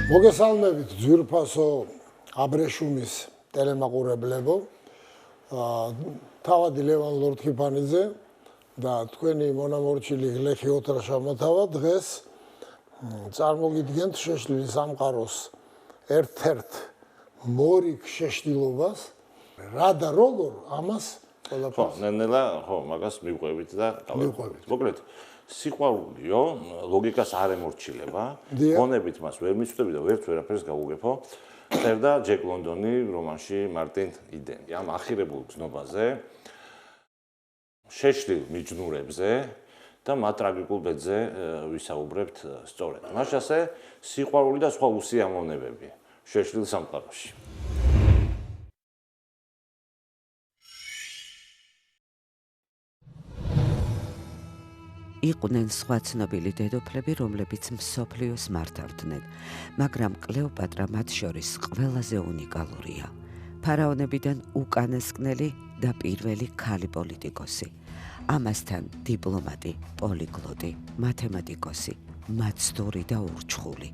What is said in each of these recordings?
მოგესალმებით ძვირფასო აბრეშუმის ტელემაყურებლებო. თავადი ლევან ლორთქიფანიძე და თქვენი მონამორჩილი გლეხი ოთრაშა მოთავა დღეს წარმოგიდგენთ შეშლილი სამყაროს ერთ-ერთ მორიგ შეშლილობას. რა და როგორ ამას ყველაფერს ნელა მაგას მივყვებით და მივყვებით. მოკლედ სიყვარულიო ლოგიკას არ ემორჩილება, გონებით მას ვერ მიცდები და ვერც ვერაფერს გავუგებო. წერდა ჯეკ ლონდონი რომანში მარტინ იდენი. ამ ახირებულ გზნობაზე, შეშლილ მიჯნურებზე და მათ ტრაგიკულ ბედზე ვისაუბრებთ სწორედ. მას ასე სიყვარული და სხვა უსიამოვნებები შეშლილ სამყაროში. იყვნენ სხვა ცნობილი დედოფლები, რომლებიც მსოფლიოს მართავდნენ, მაგრამ კლეოპატრა მათ შორის ყველაზე უნიკალურია. ფარაონებიდან უკანასკნელი და პირველი ქალი პოლიტიკოსი. ამასთან დიპლომატი, პოლიგლოტი, მათემატიკოსი, მაცდური და ურჩხული.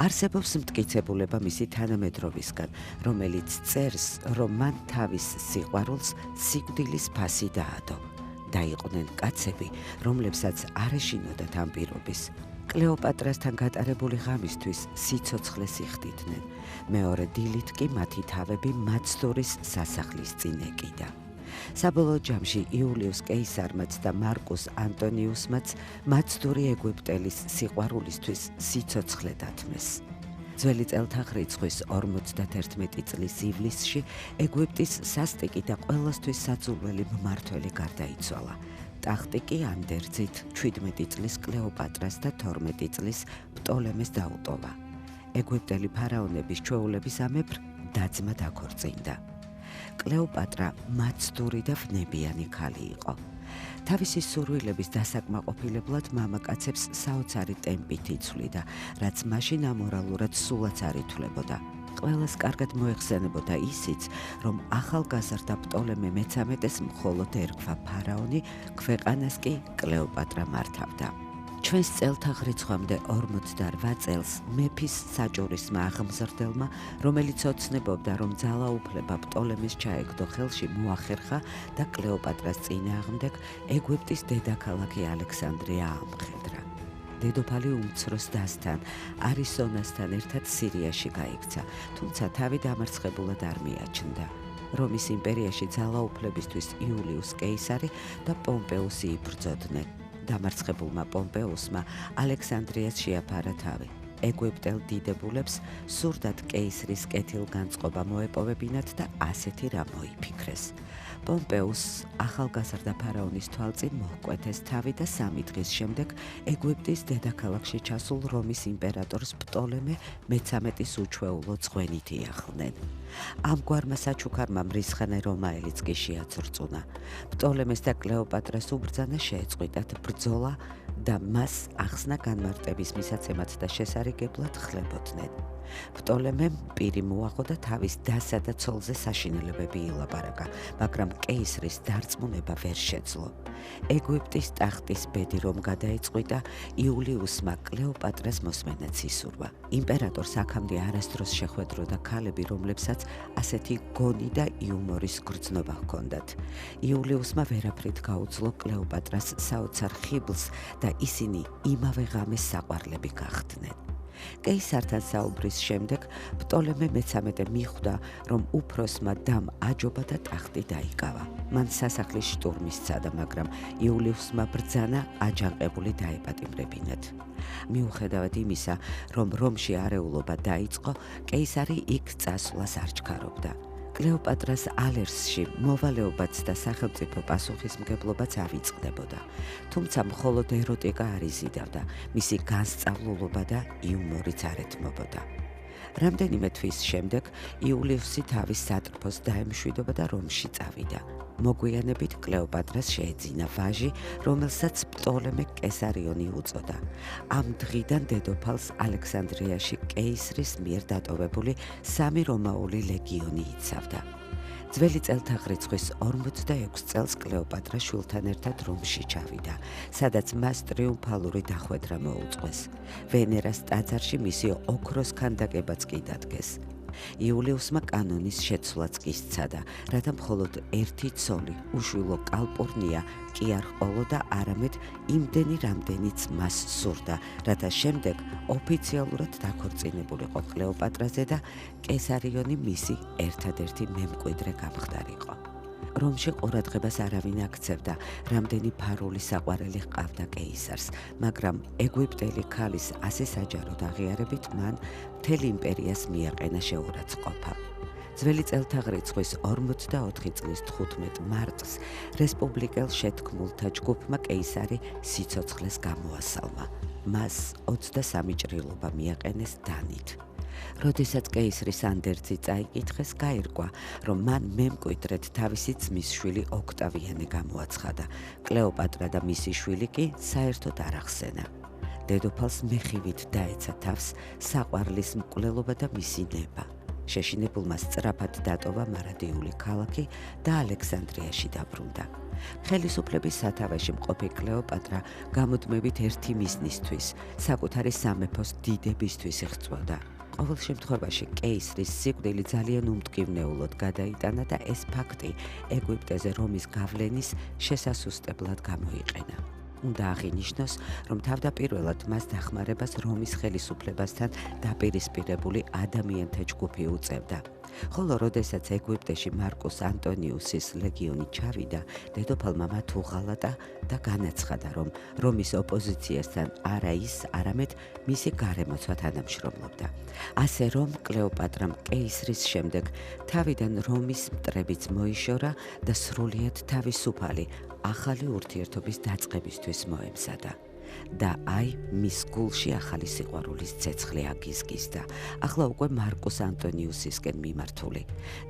არსებობს მტკიცებულება მისი თანამედროვისგან, რომელიც წერს, რომ მან თავის სიყვარულს სიკვდილის ფასი დაადო. და იყვნენ კაცები, რომლებსაც არ ეშინოდათ ამ პირობის. კლეოპატრასთან გატარებული ღამისთვის სიცოცხლეს იხდიდნენ. მეორე დილით კი მათი თავები მაცდურის სასახლის წინ ეკიდა. საბოლოო ჯამში იულიუს კეისარმაც და მარკუს ანტონიუსმაც მაცდური ეგვიპტელის სიყვარულისთვის სიცოცხლე დათმეს. ძველი წელთაღრიცხვის 51 წლის ივლისში ეგვიპტის სასტიკი და ყველასთვის საძულველი მმართველი გარდაიცვალა. ტახტი კი ანდერძით 17 წლის კლეოპატრას და 12 წლის პტოლემეს დაუტოვა. ეგვიპტელი ფარაონების ჩვეულების ამებრ დაძმა დაქორწინდა. კლეოპატრა მაცდური და ვნებიანი ქალი იყო. თავისი სურვილების დასაკმაყოფილებლად მამაკაცებს საოცარი ტემპით იცვლიდა, რაც მაშინ ამორალურად სულაც არ ითვლებოდა. ყველას კარგად მოეხსენებოდა ისიც, რომ ახალგაზრდა პტოლემე მე-13-ს მხოლოდ ერქვა ფარაონი, ქვეყანას კი კლეოპატრა მართავდა. ჩვენს წელთაღრიცხვამდე 48 წელს მეფის საჭურისმა აღმზრდელმა, რომელიც ოცნებობდა, რომ ძალაუფლება პტოლემეს ჩაეგდო ხელში, მოახერხა და კლეოპატრას წინააღმდეგ ეგვიპტის დედაქალაქი ალექსანდრია აამხედრა. დედოფალი უმცროს დასთან, არისონასთან ერთად სირიაში გაიქცა, თუმცა თავი დამარცხებულად არ მიაჩნდა. რომის იმპერიაში ძალაუფლებისთვის იულიუს კეისარი და პომპეუსი იბრძოდნენ. დამარცხებულმა პომპეუსმა ალექსანდრიას შეაფარა თავი. ეგვიპტელ დიდებულებს სურდათ კეისრის კეთილგანწყობა მოეპოვებინათ და ასეთი რა მოიფიქრეს. პომპეუსს ახალგაზრდა ფარაონის თვალწინ მოჰკვეთეს თავი და 3 დღის შემდეგ ეგვიპტის დედაქალაქში ჩასულ რომის იმპერატორს პტოლემე მე-13-ის უჩვეულო ძღვენით იახლნენ. ამგვარმა საჩუქარმა მრისხანე რომაელიც კი შეაცრწუნა. პტოლემეს და კლეოპატრას უბრძანა შეეწყვიტათ ბრძოლა და მას ახსნა განმარტების მისაცემად და შესარიგებლად ხლებოდნენ. პტოლემემ პირი მოაღო და თავის დასა და ცოლზე საშინელებები ილაპარაკა, მაგრამ კეისრის დარწმუნება ვერ შეძლო. ეგვიპტის ტახტის ბედი რომ გადაეწყვიტა, იულიუსმა კლეოპატრას მოსმენაც ისურვა. იმპერატორს აქამდე არასდროს შეხვედროდა ქალები, რომლებსაც ასეთი გონი და იუმორის გრძნობა ჰქონდათ. იულიუსმა ვერაფრით გაუძლო კლეოპატრას საოცარ ხიბლს და ისინი იმავე ღამეს საყვარლები გახდნენ. კეისართან საუბრის შემდეგ პტოლემე მე-13 მიხვდა, რომ უფროსმა დამ აჯობა და ტახტი დაიკავა. მან სასახლის შტურმი სცადა, მაგრამ იულიუსმა ბრძანა აჯანყებული დაეპატიმრებინათ. მიუხედავად იმისა, რომ რომში არეულობა დაიწყო, კეისარი იქ წასვლას არ ჩქარობდა. კლეოპატრას ალერსში მოვალეობაც და სახელმწიფო პასუხისმგებლობაც ავიწყდებოდა. თუმცა მხოლოდ ეროტიკა არ იზიდავდა, მისი განსწავლულობა და იუმორიც არ ეთმობოდა. რამდენიმე თვის შემდეგ იულიუსი თავის სატრფოს დაემშვიდობა და რომში წავიდა. მოგვიანებით კლეოპატრას შეეძინა ვაჟი, რომელსაც პტოლემე კესარიონი უწოდა. ამ დღიდან დედოფალს ალექსანდრიაში კეისრის მიერ დატოვებული 3 რომაული ლეგიონი იცავდა. ძველი წელთაღრიცხვის 46 წელს კლეოპატრა შვილთან ერთად რომში ჩავიდა, სადაც მას ტრიუმფალური დახვედრა მოუწყვეს. ვენერას ტაძარში მისი ოქროს ქანდაკებაც კი დადგეს. იულიუსმა კანონის შეცვლაც კი სცადა, რათა მხოლოდ ერთი ცოლი, უშვილო კალპურნია კი არ ჰყოლოდა, არამედ იმდენი, რამდენიც მას სურდა, რათა შემდეგ ოფიციალურად დაქორწინებულიყო კლეოპატრაზე და კესარიონი მისი ერთადერთი მემკვიდრე გამხდარიყო. რომში ყურადღებას არავინ აქცევდა, რამდენი ფარული საყვარელი ჰყავდა კეისარს, მაგრამ ეგვიპტელი ქალის ასე საჯაროდ აღიარებით მან მთელ იმპერიას მიაყენა შეურაცხყოფა. ძველი წელთაღრიცხვის 44 წლის 15 მარტს რესპუბლიკელ შეთქმულთა ჯგუფმა კეისარი სიცოცხლეს გამოასალმა. მას 23 ჭრილობა მიაყენეს დანით. როდესაც კეისრის ანდერძი წაიკითხეს, გაირკვა, რომ მან მემკვიდრედ თავისი ძმის შვილი ოქტავიანე გამოაცხადა. კლეოპატრა და მისი შვილი კი საერთოდ არ ახსენა. დედოფალს მეხივით დაეცა თავს საყვარლის მკვლელობა და მისი ნება. შეშინებულმა სწრაფად დატოვა მარადიული ქალაქი და ალექსანდრიაში დაბრუნდა. ხელისუფლების სათავეში მყოფი კლეოპატრა გამუდმებით ერთი მიზნისთვის, საკუთარი სამეფოს დიდებისთვის იღწვოდა. ყოველ შემთხვევაში კეისრის სიკვდილი ძალიან უმტკივნეულოდ გადაიტანა და ეს ფაქტი ეგვიპტეზე რომის გავლენის შესასუსტებლად გამოიყენა. უნდა აღინიშნოს, რომ თავდაპირველად მას დახმარებას რომის ხელისუფლებასთან დაპირისპირებული ადამიანთა ჯგუფი უწევდა. ხოლო როდესაც ეგვიპტეში მარკუს ანტონიუსის ლეგიონი ჩავიდა, დედოფალმა მათ უღალატა და განაცხადა, რომ რომის ოპოზიციასთან არა ის, არამედ მისი გარემოცვა თანამშრომლობდა. ასე რომ კლეოპატრამ კეისრის შემდეგ თავიდან რომის მტრებიც მოიშორა და სრულიად თავისუფალი ახალი ურთიერთობის დაწყებისთვის მოემზადა. და აი მის გულში ახალი სიყვარულის ცეცხლი აგიზგიზდა, ახლა უკვე მარკუს ანტონიუსისკენ მიმართული.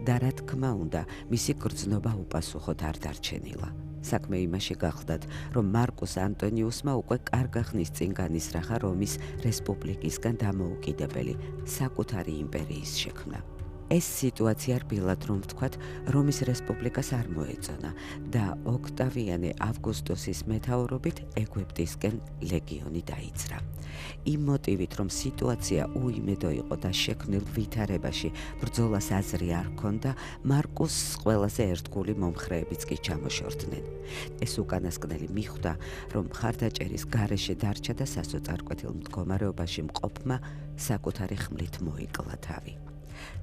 და რა თქმა უნდა, მისი გრძნობა უპასუხოდ არ დარჩენილა. საქმე იმაში გახლდათ, რომ მარკუს ანტონიუსმა უკვე კარგა ხნის წინ განისრახა რომის რესპუბლიკისგან დამოუკიდებელი საკუთარი იმპერიის შექმნა. ეს სიტუაცია რბილად რომ ვთქვათ, რომის რესპუბლიკას არ მოეწონა და ოქტავიანე ავგუსტუსის მეთაურობით ეგვიპტისკენ ლეგიონი დაიძრა. იმ მოტივით, რომ სიტუაცია უიმედო იყო და შექმნილ ვითარებაში ბრძოლას აზრი არ ჰქონდა, მარკუსს ყველაზე ერთგული მომხრეებიც კი ჩამოშორდნენ. ეს უკანასკნელი მიხვდა, რომ მხარდაჭერის გარეშე დარჩა და სასოწარკვეთილ მდგომარეობაში მყოფმა საკუთარი ხმლით მოიკლა თავი.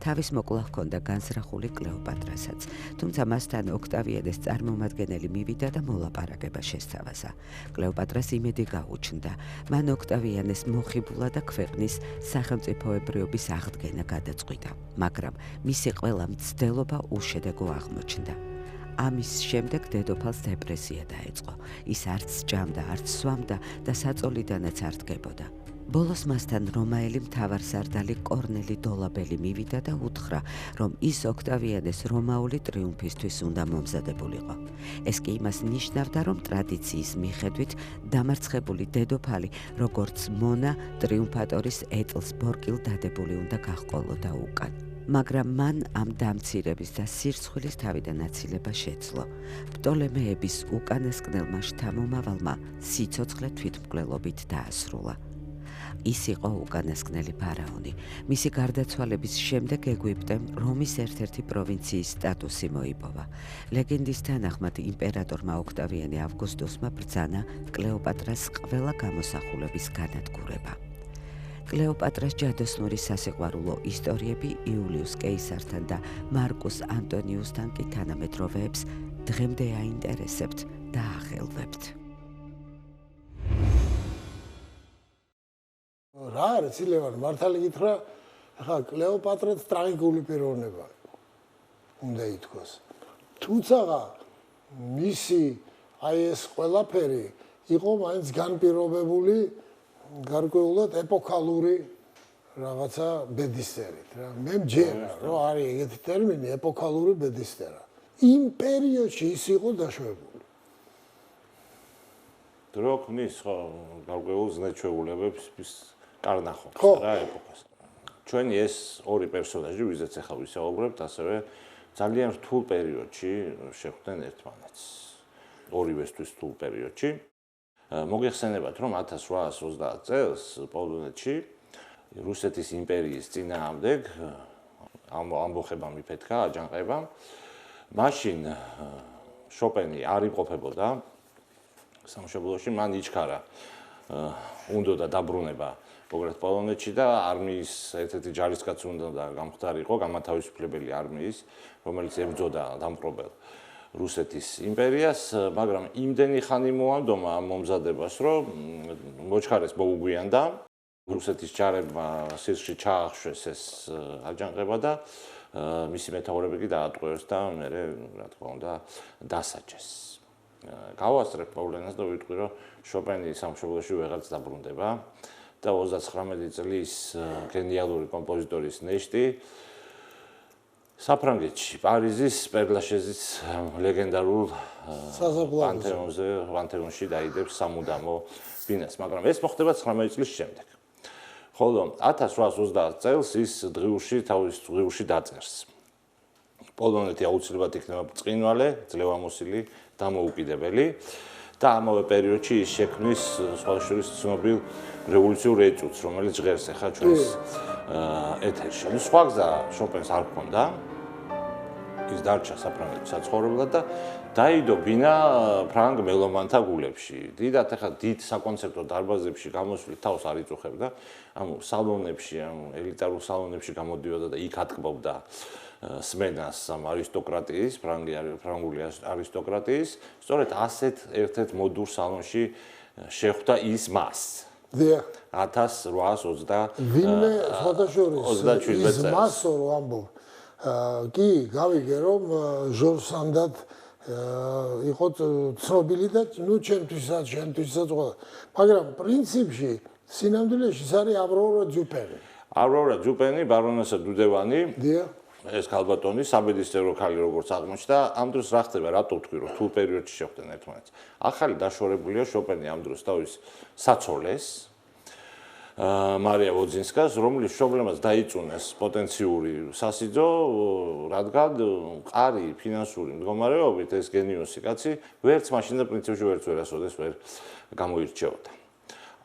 თავის მოკლა ჰქონდა განზრახული კლეოპატრასაც, თუმცა მასთან ოქტავიანეს წარმომადგენელი მივიდა და მოლაპარაკება შესთავაზა. კლეოპატრას იმედი გაუჩნდა, მან ოქტავიანეს მოხიბლა და ქვეყნის სახელმწიფოებრიობის აღდგენა გადაწყვიტა, მაგრამ მისი ყველა მცდელობა უშედეგო აღმოჩნდა. ამის შემდეგ დედოფალს დეპრესია დაეწყო. ის არც ჭამდა, არც სვამდა და საწოლიდანაც არ დგებოდა. ბოლოს მასთან რომაელი მთავარსარდალი კორნელი დოლაბელი მივიდა და უთხრა, რომ ის ოქტავიანეს რომაული ტრიუმფისთვის უნდა მომზადებულიყო. ეს კი იმას ნიშნავდა, რომ ტრადიციის მიხედვით დამარცხებული დედოფალი, როგორც მონა ტრიუმფატორის ეტლს ბორკილ დადებული უნდა გაჰყოლოდა უკან. მაგრამ მან ამ დამცირების და სირცხვილის თავიდან აცილება შეძლო. პტოლემეების უკანასკნელმა შთამომავალმა სიცოცხლე თვითმკვლელობით დაასრულა. ის იყო უკანასკნელი ფარაონი. მისი გარდაცვალების შემდეგ ეგვიპტემ რომის ერთ-ერთი პროვინციის სტატუსი მოიპოვა. ლეგენდის თანახმად იმპერატორმა ოქტავიანე ავგუსტუსმა ბრძანა კლეოპატრას ყველა გამოსახულების განადგურება. კლეოპატრას ჯადოსნური სასიყვარულო ისტორიები იულიუს კეისართან და მარკუს ანტონიუსთან კი თანამედროვეებს დღემდე აინტერესებთ და აღელვებთ. რა არის ლევან მართალი გითხრა, ახლა კლეოპატრაც ტრაგიკული პიროვნება უნდა ითქვას. თუმცა მისი აი ეს ყველაფერი იყო მაინც განპირობებული გარკვეულად ეპოქალური რაღაცა ბედისწერით რა. მე მჯერა, რომ არის ეგეთი ტერმინი ეპოქალური ბედისწერა. იმ პერიოდში ის იყო დაშვებული. დრო ქმნის ხო გარკვეულ ზნეჩვეულებებს კარნახობს რა ეპოქას. ჩვენი ეს ორი პერსონაჟი, ვიზეც ახლა ვისაუბრებთ, ასევე ძალიან რთულ პერიოდში შეხვდნენ ერთმანეთს. ორივესთვის რთულ პერიოდში. მოგეხსენებათ, რომ 1830 წელს პოლონეთში რუსეთის იმპერიის წინააღმდეგ ამბოხება მიფეთქა, აჯანყება. მაშინ შოპენი არ იმყოფებოდა სამშობლოში, მან იჩქარა უნდა დაბრუნება მოგრად პოლონეთში და არმიის ერთ-ერთი ჯარისკაცი უნდა გამხდარიყო, გამათავისუფლებელი არმიის, რომელიც ებრძოდა დამპყრობელ რუსეთის იმპერიას, მაგრამ იმდენი ხანი მოანდომა ამ მომზადებას, რომ მოჩხარეს მოუგვიანდა, რუსეთის ჯარებმა სისხლში ჩაახშვეს ეს აჯანყება და მისი მეთაურები კი დაატყვევეს და მე რა თქმა უნდა დასაჯეს. გავასწრებ პავლენას და ვიტყვი, რომ შოპენი სამშობლოში ვეღარც დაბრუნდება და 39 წლის გენიალური კომპოზიტორის ნეშტი საფრანგეთში, პარიზის პერლაშეზის ლეგენდარულ პანთეონში დაიდებს სამუდამო ბინას, მაგრამ ეს მოხდება 19 წლის შემდეგ. ხოლო 1830 წელს ის თავის დღიურში დაწერს. პოლონეთი აუცილებლად იქნება ბრწყინვალე, ძლევამოსილი, დამოუკიდებელი და ამავე პერიოდში ის შექმნის სხვადასხვა ცნობილ რევოლუციურ ეჭვს, რომელიც ჟღერს ახლა ჩვენს ეთერში. ნუ სხვა გზა შოპენს არ ჰქონდა. ის დარჩა საფრანგეთის საცხოვრებლად და დაიდო ბინა ფრანგ მელომანთა გულებში. დიდად ახლა დიდ საკონცერტო დარბაზებში გამოსვლით თავს არ იწუხებდა. ამ სალონებში, ამ ელიტარულ სალონებში გამოდიოდა და იქ ატკბობდა სმენას ამ არისტოკრატიის, ფრანგული არისტოკრატიის. სწორედ ასეთ ერთ-ერთ მოდურ სალონში შეხვდა ის მას. 1830 ვინმე სხვადასხვა ის მასო რო ამბობ. კი, გავიგე რომ ჟორჟ სანდად იყო ცნობილი და ნუ ჩემთვისაც, შენთვისაც ყველა. მაგრამ პრინციპში სინამდვილეში ეს არის ავრორა ჯუპენი. ავრორა ჯუპენი, ბარონესა დუდევანი. დიახ. ეს ქალბატონი საბედისწერო ქალი როგორც აღმოჩნდა, ამ დროს რა ხდება, რატო ვთქვი, რომ რთულ პერიოდში შეხვდნენ ერთმანეთს. ახალი დაშორებულია შოპენი ამ დროს თავის საცოლეს მარია ვოძინსკას, რომლის პრობლემას დაიწუნეს პოტენციური სასიძო, რადგან მყარი ფინანსური მდგომარეობით ეს გენიოსი კაცი ვერც მაშინ და პრინციპში ვერც ვერასოდეს ვერ გამოირჩეოდა.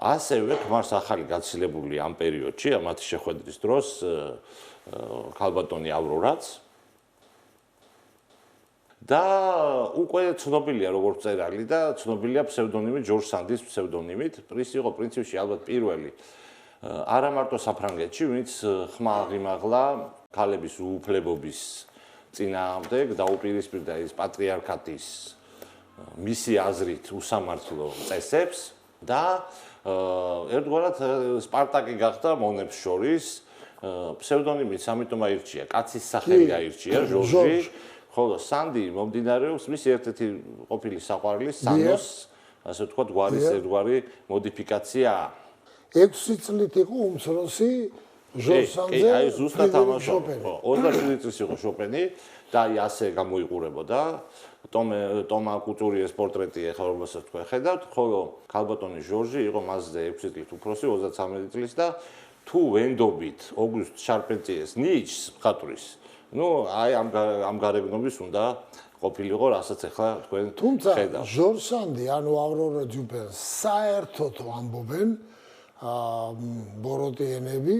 ასევე ქმარს ახალი გაცილებული ამ პერიოდში, ამათი შეხვედრის დროს ქალბატონი ავრორაც და უკვე ცნობილია როგორც წერალი და ცნობილია ფსევდონიმით ჟორჟ სანდის ფსევდონიმით. ის იყო პრინციპში ალბათ პირველი არა მარტო საფრანგეთში, ვინც ხმა აღიმაღლა ქალების უუფლებობის წინააღმდეგ დაუპირისპირდა ის პატრიარქატის მისი აზრით უსამართლო წესებს და ერთგვარად სპარტაკი გახდა მონებს შორის. ფსევდონიმით ამიტომ აირჩია, კაცის სახელი აირჩია ჟორჟი, ხოლო სანდი მომდინარეობს მის ერთ-ერთი ყოფილი საყვარლის სანოს, ასე ვთქვათ, გვარის ერთგვარი მოდიფიკაცია. 6 წლით იყო უმცროსი ჟორჟ სანდზე. აი ზუსტად ამაში. 27 წლის იყო შოპენი და აი ასე გამოიყურებოდა. ტომა კუტურიეს პორტრეტი ახლა რომელსაც თქვენ ხედავთ, ხოლო ქალბატონი ჟორჟი იყო მასზე 6 წლით უფროსი, 33 წლის და თუ ვენდობით ოგვისტ შარპენტიეს ნიჩს მხატვრის, ნუ აი ამ გარეგნობის უნდა ყოფილიყო, რასაც ახლა თქვენ ხედავთ. თუმცა ჟორჟ სანდი, ანუ ავრორა ჯუპენს საერთოდ ამბობენ ბოროტიენები,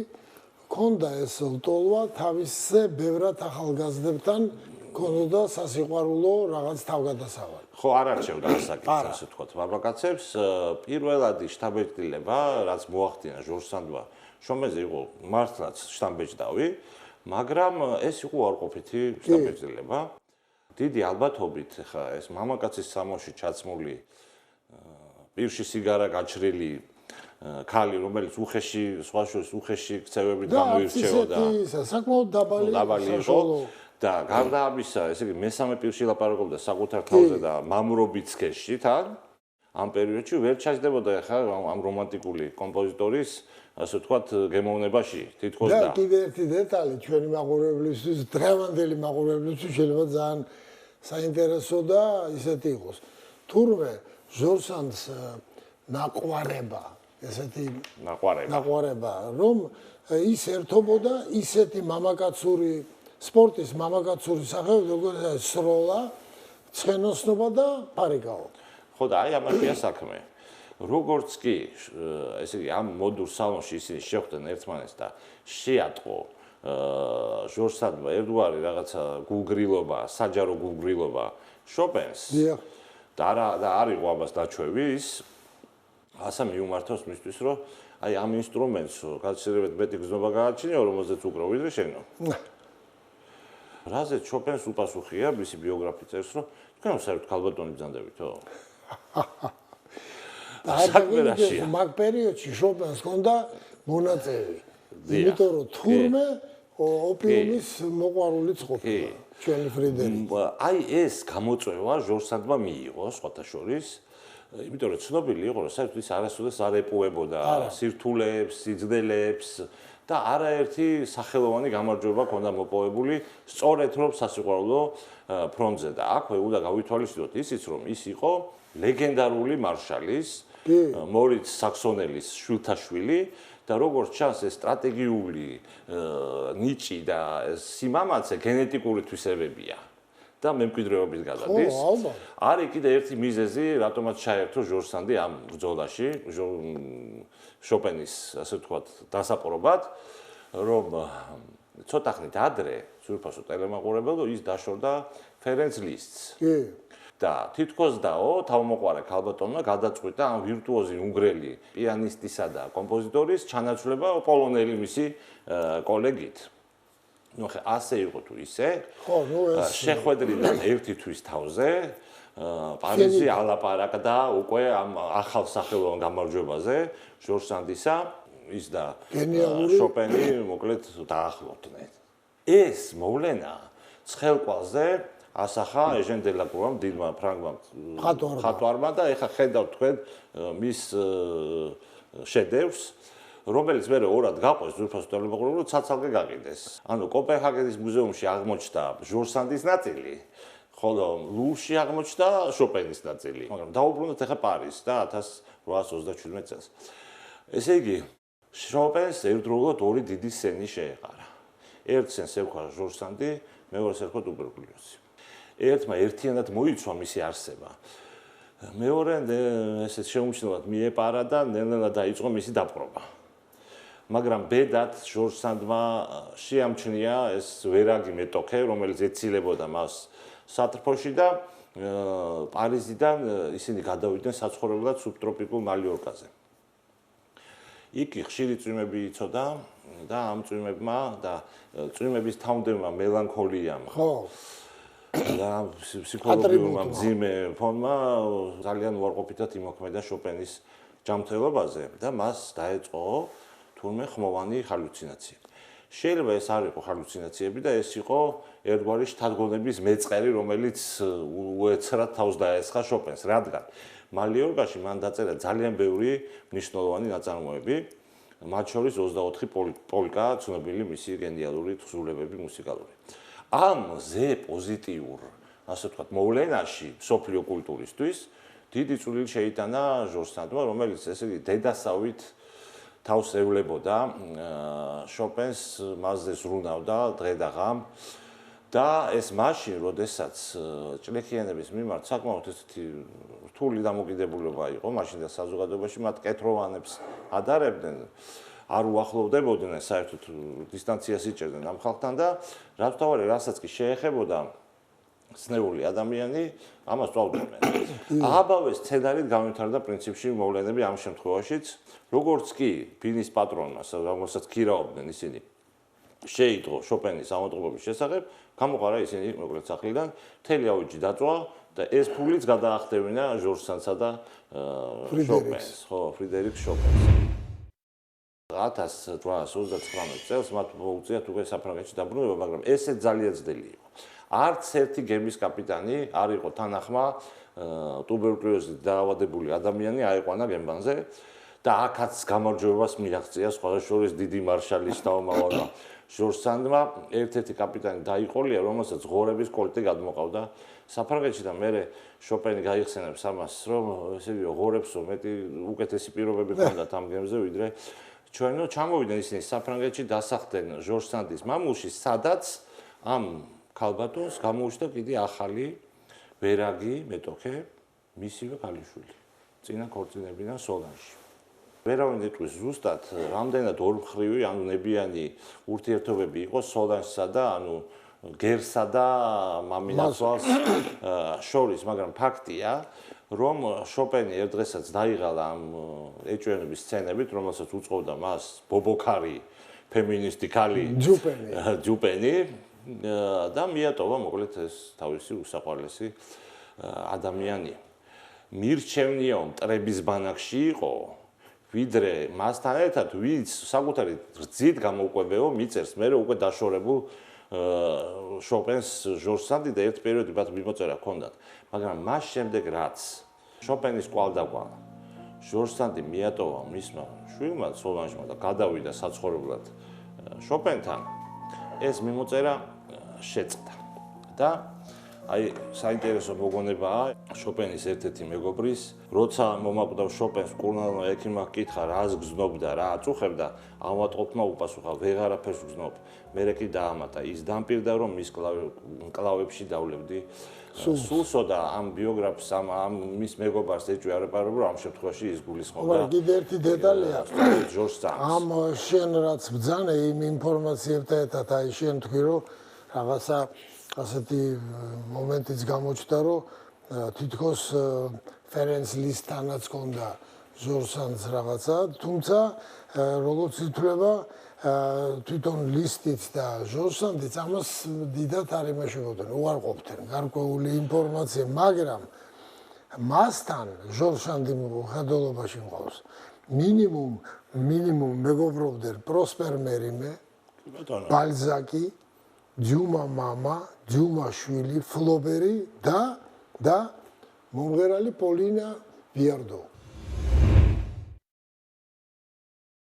ქონდა ეს ლტოლვა თავისზე ბევრად ახალგაზრდებთან ქონოდა სასიყვარულო რაღაც თავგადასავალი. ხო, არ არჩევდა ასაკით, ასე ვთქვათ, ბაბაკაცებს. პირველადი შტაბ-ბეჭდილება, რაც მოახდინა ჟორჟ სანდმა შომეზე იყო მართლაც შტაბ-ბეჭდავი, მაგრამ ეს იყო უარყოფითი შტაბ-ბეჭდილება. დიდი ალბათობით ხა ეს მამაკაცის სამოში ჩაცმული პირში სიგარა გაჩრილი ქალი, რომელიც უხეში, სხვა შორის უხეში ქცევებით გამოირჩეოდა. საკმაოდ დაბალი იყო და გარდა ამისა, ესე იგი მესამე პირში ლაპარაკობდა საკუთარ თავზე და მამრობით სქესში თან. ამ პერიოდში ვერ ჩაჯდებოდა ხა ამ რომანტიკული კომპოზიტორის ასე ვთქვათ გემოვნებაში თითქოს და კიდე ერთი დეტალი ჩვენი მაყურებლისთვის, დღევანდელი მაყურებლისთვის შეიძლება ძალიან საინტერესო და ისეთი იყოს. თურმე ჟორს-სანდს ნაყვარება, ესეთი ნაყვარება, რომ ის ერთობოდა ისეთი მამაკაცური სპორტის მამაკაცური სახეობები, როგორც სროლა, ცხენოსნობა და პარიკაო. ხო და აი ამაშია საქმე. როგორც კი ესე იგი ამ მოდურ სალონში ისინი შეხვდნენ ერთმანეთს და შეატყო ჟორს-სანდმა ერთგვარი რაღაცა გულგრილობა, საჯარო გულგრილობა შოპენს. და არ იყო ამას დაჩვევი ის ასა მიუმართავს მისთვის რომ აი ამ ინსტრუმენტს გაჩერებეთ მეტი გზნობა გააჩინიო რომელზეც უკრა ვიდრე შენო. რაზეც შოპენს უპასუხია მისი ბიოგრაფი წერს რომ თქვენ საერთოდ ქალბატონი ბრძანდებითო? საქმეა მაგ პერიოდში შოპენს ჰქონდა მონაწილე. იმიტომ რომ თურმე ოპიუმის მოყვარულიც ყოფილა ჩვენი ფრიდერიკი. აი ეს გამოწვევა ჟორს-სანდმა მიიღო სხვათა შორის. იმიტომ რომ ცნობილი იყო რომ საერთოდ ის არასოდეს არ ეპოვებოდა სირთულეებს, სიძველეებს და არაერთი სახელოვანი გამარჯვება ჰქონდა მოპოვებული სწორედ რომ სასიყვარულო ფრონტზე და აქვე უნდა გავითვალისწინოთ ისიც რომ ის იყო ლეგენდარული მარშალის მორიც საქსონელის შვილთაშვილი და როგორც ჩანს ეს სტრატეგიული ნიჭი და სიმამაცე გენეტიკური თვისებებია და მემკვიდრეობის გადადის. არის კიდე ერთი მიზეზი, რატომაც ჩაერთო ჟორს-სანდი ამ ბრძოლაში, შოპენის, ასე ვთქვათ, დასაპყრობად, რომ ცოტა ხნით ადრე, სრულფასო ტელემაყურებელო, ის დაშორდა ფერენც ლისტს. და თითქოს დაო თავმოყარა ქალბატონმა გადაწყვიტა ამ ვირტუოზი უნგრელი პიანისტისა და კომპოზიტორის ჩანაცვლება პოლონელი მისი კოლეგით. ნუ ხე ასე იყო თუ ისე. შეხვედრიდან ერთი თვის თავზე პარიზი ალაპარაკდა უკვე ამ ახალ სახელოვან გამარჯვებაზე ჟორს-სანდისა ის და შოპენი მოკლედ დაახლოვდნენ. ეს მოვლენა ცხელყვალზე ასახა ეჟენ დელაკრუამ დიდმა ფრანგმა მხატვარმა და ეხა ხედავთ თქვენ მის შედევრს რომელიც მე ორად გაყვეს ზურფას ტელემაყურებელს ცალ-ცალკე გაყიდეს. ანუ კოპენჰაგენის მუზეუმში აღმოჩნდა ჟორს-სანდის ნაწილი, ხოლო ლუვრში აღმოჩნდა შოპენის ნაწილი. მაგრამ დაუბრუნდეთ ეხა პარიზს და 1837 წელს. ესე იგი, შოპენს ერთდროულად ორი დიდი სცენი შეეყარა. ერთ სცენს ეკვრა ჟორს-სანდი, მეორეს ეკვრა ტუბერკულოზი. ერთმა ერთიანად მოიცვა მისი არსება. მეორე ესეც შეუმჩნევლად მიეპარა და ნელ-ნელა დაიწყო მისი დაპყრობა. მაგრამ ბედად ჟორს-სანდმა შეამჩნია ეს ვერაგი მეტოქე, რომელიც ეცილებოდა მას სატრფოში და პარიზიდან ისინი გადავიდნენ საცხოვრებლად სუბტროპიკულ მალიორკაზე. იქ ხშირი წვიმები იცოდა და ამ წვიმებმა და წვიმების თავმდევმა მელანქოლიამ და ფსიქოლოგიურმა მძიმე ფონმა ძალიან უარყოფითად იმოქმედა შოპენის ჯანმრთელობაზე და მას დაეწყო თურმე ხმოვანი ჰალუცინაციები. შეიძლება ეს არ იყო ჰალუცინაციები და ეს იყო ერთგვარი შთადგონების მეწყერი, რომელიც უეცრად თავს დაესხა შოპენს, რადგან მალიორკაში მან დაწერა ძალიან ბევრი მნიშვნელოვანი ნაწარმოები, მათ შორის 24 პოლკა, ცნობილი მისი გენიალური თხზულებები მუსიკალური. ამ ზე პოზიტიურ, ასე ვთქვათ, მოვლენაში სოფლიო კულტურისთვის დიდი წვლილი შეიტანა ჟორს-სანდმა, რომელიც ესე იგი დედასავით თავს ევლებოდა შოპენს მასზე ზრუნავდა დღე და ღამ და ეს მაშინ, როდესაც ჭლექიანების მიმართ საკმაოდ ესეთი რთული დამოკიდებულება იყო, მაშინ და საზოგადოებაში მათ კეთროვანებს ადარებდნენ, არ უახლოვდებოდნენ საერთოდ დისტანციას იჭერდნენ ამ ხალხთან და რაც თავარი რასაც კი შეეხებოდა ცნეული ადამიანი, ამას წავდნენ. აბავე სცენარით განვითარდა პრინციპში მოვლენები ამ შემთხვევაშიც, როგორც კი ბინის პატრონმა, რომელსაც ქირაობდნენ ისინი, შეიტყო შოპენის ამოწყობების შესახებ, გამოყარა ისინი მოკლედ სახლიდან, მთელი ავეჯი დაწვა და ეს ფულიც გადაახდევინა ჟორს-სანდსა და შოპენს, ხო, ფრიდერიკ შოპენს. 1839 წელს მათ მოუწიათ უკვე საფრანგეთში დაბრუნება, მაგრამ ესე ძალიან ძნელი იყო. არც ერთი გემის კაპიტანი არ იყო თანახმა ტუბერკულოზით დაავადებული ადამიანი აიყვანა გემბანზე და აქაც გამარჯვებას მიაღწია სხვადასხვა შორის დიდი მარშალის თავმოყრმა ჟორჟ სანდმა ერთ-ერთი კაპიტანი დაიყოლია, რომელსაც ღორების კოლტი გადმოყავდა საფრანგეთში და მერე შოპენი გაიხსენებს ამას, რომ ესე იგი ღორებსო მეტი უკეთესი პირობები ჰქონდათ ამ გემზე, ვიდრე ჩვენო ჩამოვიდნენ ისინი საფრანგეთში დასახდნენ ჟორჟ სანდის მამულში, სადაც ამ ქალბატონს გამოუჩნდა კიდე ახალი ვერაგი მეტოქე, მისივე ქალიშვილი, წინა ქორწინებიდან სოლანში. ვერავინ იტყვის ზუსტად, რამდენად ორმხრივი, ანუ ნებიანი ურთიერთობები იყო სოლანშსა და ანუ გერსა და მამინაცვალს შორის, მაგრამ ფაქტია, რომ შოპენი ერთ დღესაც დაიღალა ამ ეჭვიანობის სცენებით, რომელსაც უწყობდა მას ბობოქარი, ფემინისტი ქალი ჯუპენი და მიატოვა მოკლედ ეს თავისი უსაყვარლესი ადამიანი. მირჩევნია მტრების ბანაკში იყო, ვიდრე მასთან ერთად ვინც საკუთარი რძით გამოუყვებეო მიწერს მე უკვე დაშორებულ შოპენს ჟორჟ სანდი და ერთ პერიოდი მათ მიმოწერა ჰქონდათ, მაგრამ მას შემდეგ რაც შოპენის კვალდაკვალ ჟორჟ სანდი მიატოვა მისმა შვილმა სოლანჟმა და გადავიდა საცხოვრებლად შოპენთან, ეს მიმოწერა შეწყდა და აი საინტერესო მოგონებაა შოპენის ერთ-ერთი მეგობრის, როცა მომაკვდავ შოპენს კურნალმა ექიმმა ჰკითხა რას გზნობდა, რა აწუხებდა, ავადმყოფმა უპასუხა ვეღარაფერს გზნობ. მერე კი დაამატა, ის დამპირდა რომ მის კლავებში დავლევდი სულსო და ამ ბიოგრაფს ამ მის მეგობარს ეჭვი არ ეპარებო, ამ შემთხვევაში ის გულისხმობდა. კიდე ერთი დეტალია. ჟორჟ სანდის. ამ შენ რაც ბძანე იმ ინფორმაციებთან ერთად აი შენ თქვი რომ რაღაცა ასეთი მომენტიც გამოჩნდა, რომ თითქოს ფერენც ლისტთანაც ჰქონდა ჟორჟ სანდის რაღაცა, თუმცა როგორც ითვლება თვითონ ლისტიც და ჟორჟ სანდიც ამას დიდად არ იმეშებოდნენ, უარყოფდნენ გარკვეული ინფორმაცია, მაგრამ მასთან ჟორჟ სანდი ხედულობაში მყავს მინიმუმ მეგობრობდნენ პროსპერ მერიმე, ბალზაკი, ჯუმა მამა, ჯუმა შვილი, ფლობერი და მომღერალი პოლინა ბიარდო.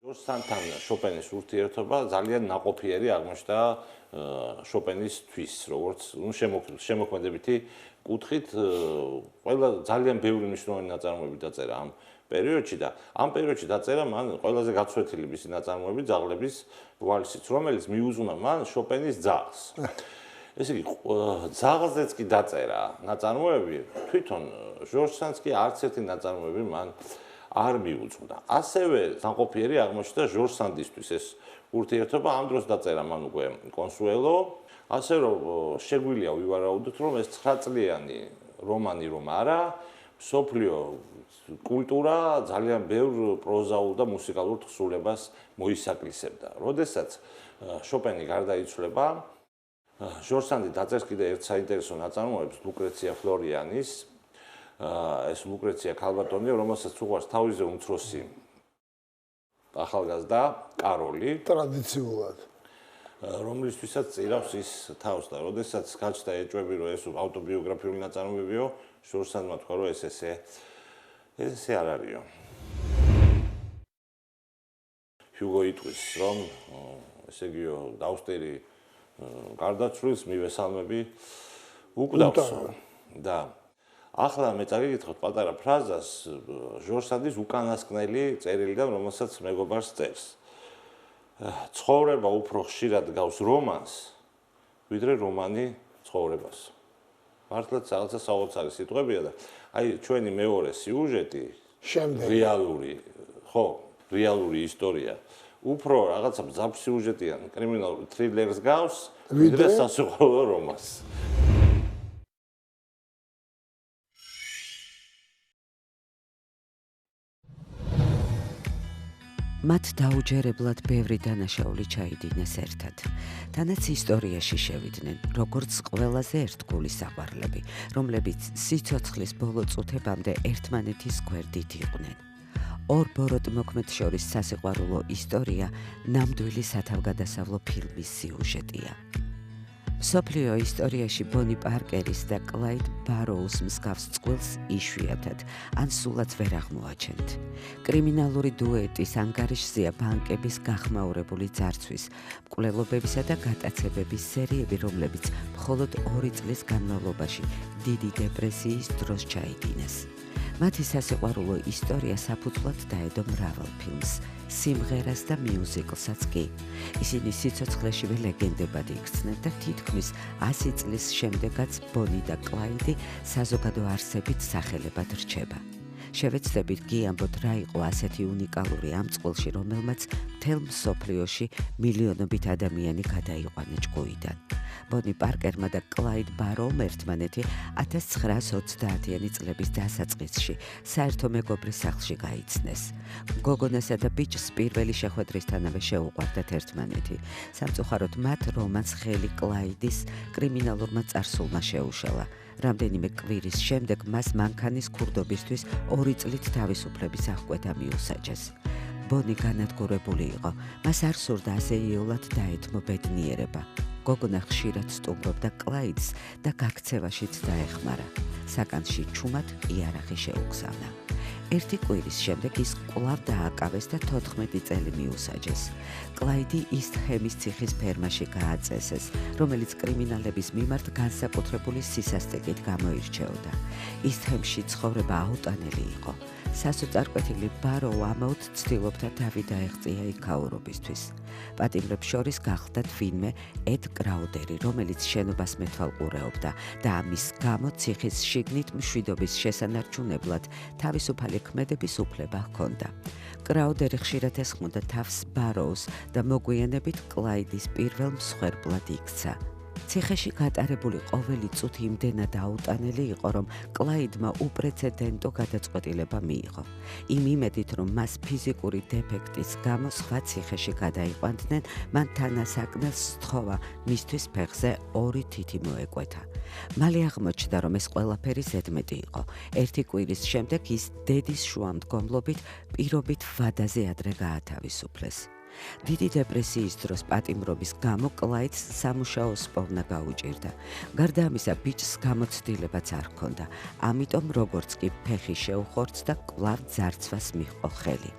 ჟორჟ სანდთან შოპენის ურთიერთობა ძალიან ნაყოფიერი აღმოჩნდა შოპენისთვის, როგორც შემოქმედებითი კუთხით, ყველა ძალიან ბევრი მნიშვნელოვანი ნაწარმოები დაწერა ამ პერიოდში და ამ პერიოდში დაწერა მან ყველაზე გაცვეთილი მისი ნაწარმოები ძაღლების ვალსიც, რომელიც მიუძღვნა მან შოპენის ძაღლს. ესე იგი, ძაღლზეც კი დაწერა ნაწარმოები, თვითონ ჟორჟ სანდს კი არც ერთი ნაწარმოები მან არ მიუძღვნა. ასევე ნაყოფიერი აღმოჩნდა ჟორჟ სანდისთვის ეს ურთიერთობა, ამ დროს დაწერა მან უკვე კონსუელო, ასე რომ შეგვიძლია ვივარაუდოთ, რომ ეს 9 წლიანი რომანი რომ არა, მსოფლიო კულტურა ძალიან ბევრ პროზაულ და მუსიკალურ თხზულებას მოისაკლისებდა. როდესაც შოპენი გარდაიცვლება, ჟორჟ სანდი დაწერს კიდე ერთ საინტერესო ნაწარმოებს ლუკრეცია ფლორიანის, ეს ლუკრეცია ქალბატონია, რომელსაც უყვარს თავზე უმცროსი ახალგაზრდა კაროლი, ტრადიციულად, რომლისთვისაც წირავს ის თავს და როდესაც გაჩნდა ეჭვები, რომ ეს ავტობიოგრაფიული ნაწარმოებიო, ჟორჟ სანდმა თქვა, რომ ეს ესე არ არისო. ჰიუგო იტყვის, რომ ესე იგიო დაუსტერი გარდაცვლის მივესალმები უკვდავსო და ახლა მე წაგიკითხოთ პატარა ფრაზას ჟორჟ სანდის უკანასკნელი წერილიდან, რომელსაც მეგობარს წერს. ცხოვრება უფრო ხშირად გავს რომანს, ვიდრე რომანი ცხოვრებას. მართლაც რაღაცა საოცარი სიტყვებია და აი ჩვენი მეორე სიუჟეტი რეალური ისტორია უფრო რაღაცა მძაფრ სიუჟეტიან კრიმინალურ თრილერს გავს, ვიდრე სასუხოლო რომანს. მათ დაუჯერებლად ბევრი დანაშაული ჩაიდინეს ერთად. თანაც ისტორიაში შევიდნენ, როგორც ყველაზე ერთგული საყვარლები, რომლებიც სიცოცხლის ბოლო წუთებამდე ერთმანეთის გვერდით იყვნენ. ორ ბოროტმოქმედ შორის სასიყვარულო ისტორია ნამდვილი სათავგადასავლო ფილმის სიუჟეტია. მსოფლიო ისტორიაში ბონი პარკერის და კლაიდ ბაროუს მსგავს წყვილს იშვიათად ან სულაც ვერ აღმოაჩენთ. კრიმინალური დუეტის ანგარიშზეა ბანკების გახმაურებული ძარცვის, მკვლელობებისა და გატაცებების სერიები, რომლებიც მხოლოდ 2 წლის განმავლობაში დიდი დეპრესიის დროს ჩაიდინეს. მათი სასიყვარულო ისტორია საფუძვლად დაედო მრავალ ფილმს, სიმღერას და მიუზიკლსაც კი. ისინი სიცოცხლეშივე ლეგენდებად იქცნენ და თითქმის 100 წლის შემდეგაც ბონი და კლაიდი საზოგადო არსებით სახელებად რჩება. შევეცდებით გიამბოთ, რა იყო ასეთი უნიკალური ამ წყვილში, რომელმაც მთელ მსოფლიოში მილიონობით ადამიანი გადაიყვანა ჭკუიდან. ბონი პარკერმა და კლაიდ ბაროუმ ერთმანეთი 1930-იანი წლების დასაწყისში საერთო მეგობრის სახლში გაიცნეს. გოგონასა და ბიჭს პირველი შეხვედრისთანავე შეუყვარდათ ერთმანეთი. სამწუხაროდ მათ რომანს ხელი კლაიდის კრიმინალურმა წარსულმა შეუშალა. რამდენიმე კვირის შემდეგ მას მანქანის ქურდობისთვის 2 წლით თავისუფლების აღკვეთა მიუსაჯეს. ბონი განადგურებული იყო, მას არ სურდა ასე იოლად დაეთმო ბედნიერება. გოგონა ხშირად სტუმრობდა კლაიდს და გაქცევაშიც დაეხმარა. საკანში ჩუმად იარაღი შეუგზავნა. ერთი კვირის შემდეგ ის კვლავ დააკავეს და 14 წელი მიუსაჯეს. კლაიდი ისტჰემის ციხის ფერმაში გააწესეს, რომელიც კრიმინალების მიმართ განსაკუთრებული სისასტიკით გამოირჩეოდა. ისტჰემში ცხოვრება აუტანელი იყო. სასოწარკვეთილი ბაროუ ამაოდ ცდილობდა თავი დაეღწია იქაურობისთვის. პატიმრებს შორის გახლდათ ვინმე ედ კრაუდერი, რომელიც შენობას მეთვალყურეობდა და ამის გამო ციხის შიგნით მშვიდობის შესანარჩუნებლად თავისუფალი ქმედების უფლება ჰქონდა. კრაუდერი ხშირად ესხმოდა თავს ბაროუს და მოგვიანებით კლაიდის პირველ მსხვერპლად იქცა. ციხეში გატარებული ყოველი წუთი იმდენად აუტანელი იყო, რომ კლაიდმა უპრეცედენტო გადაწყვეტილება მიიღო. იმ იმედით, რომ მას ფიზიკური დეფექტის გამო სხვა ციხეში გადაიყვანდნენ, მან თანასაკნელს სთხოვა მისთვის ფეხზე 2 თითი მოეკვეთა. მალე აღმოჩნდა, რომ ეს ყველაფერი ზედმეტი იყო. ერთი კვირის შემდეგ ის დედის შუამდგომლობით პირობით ვადაზე ადრე გაათავისუფლეს. დიდი დეპრესიის დროს პატიმრობის გამო კლაიდს სამუშაო სპოვნა გაუჭირდა. გარდა ამისა, ბიჭს გამოცდილებაც არ ჰქონდა. ამიტომ როგორც კი ფეხი შეუხორცდა, კვლავ ძარცვას მიჰყო ხელი.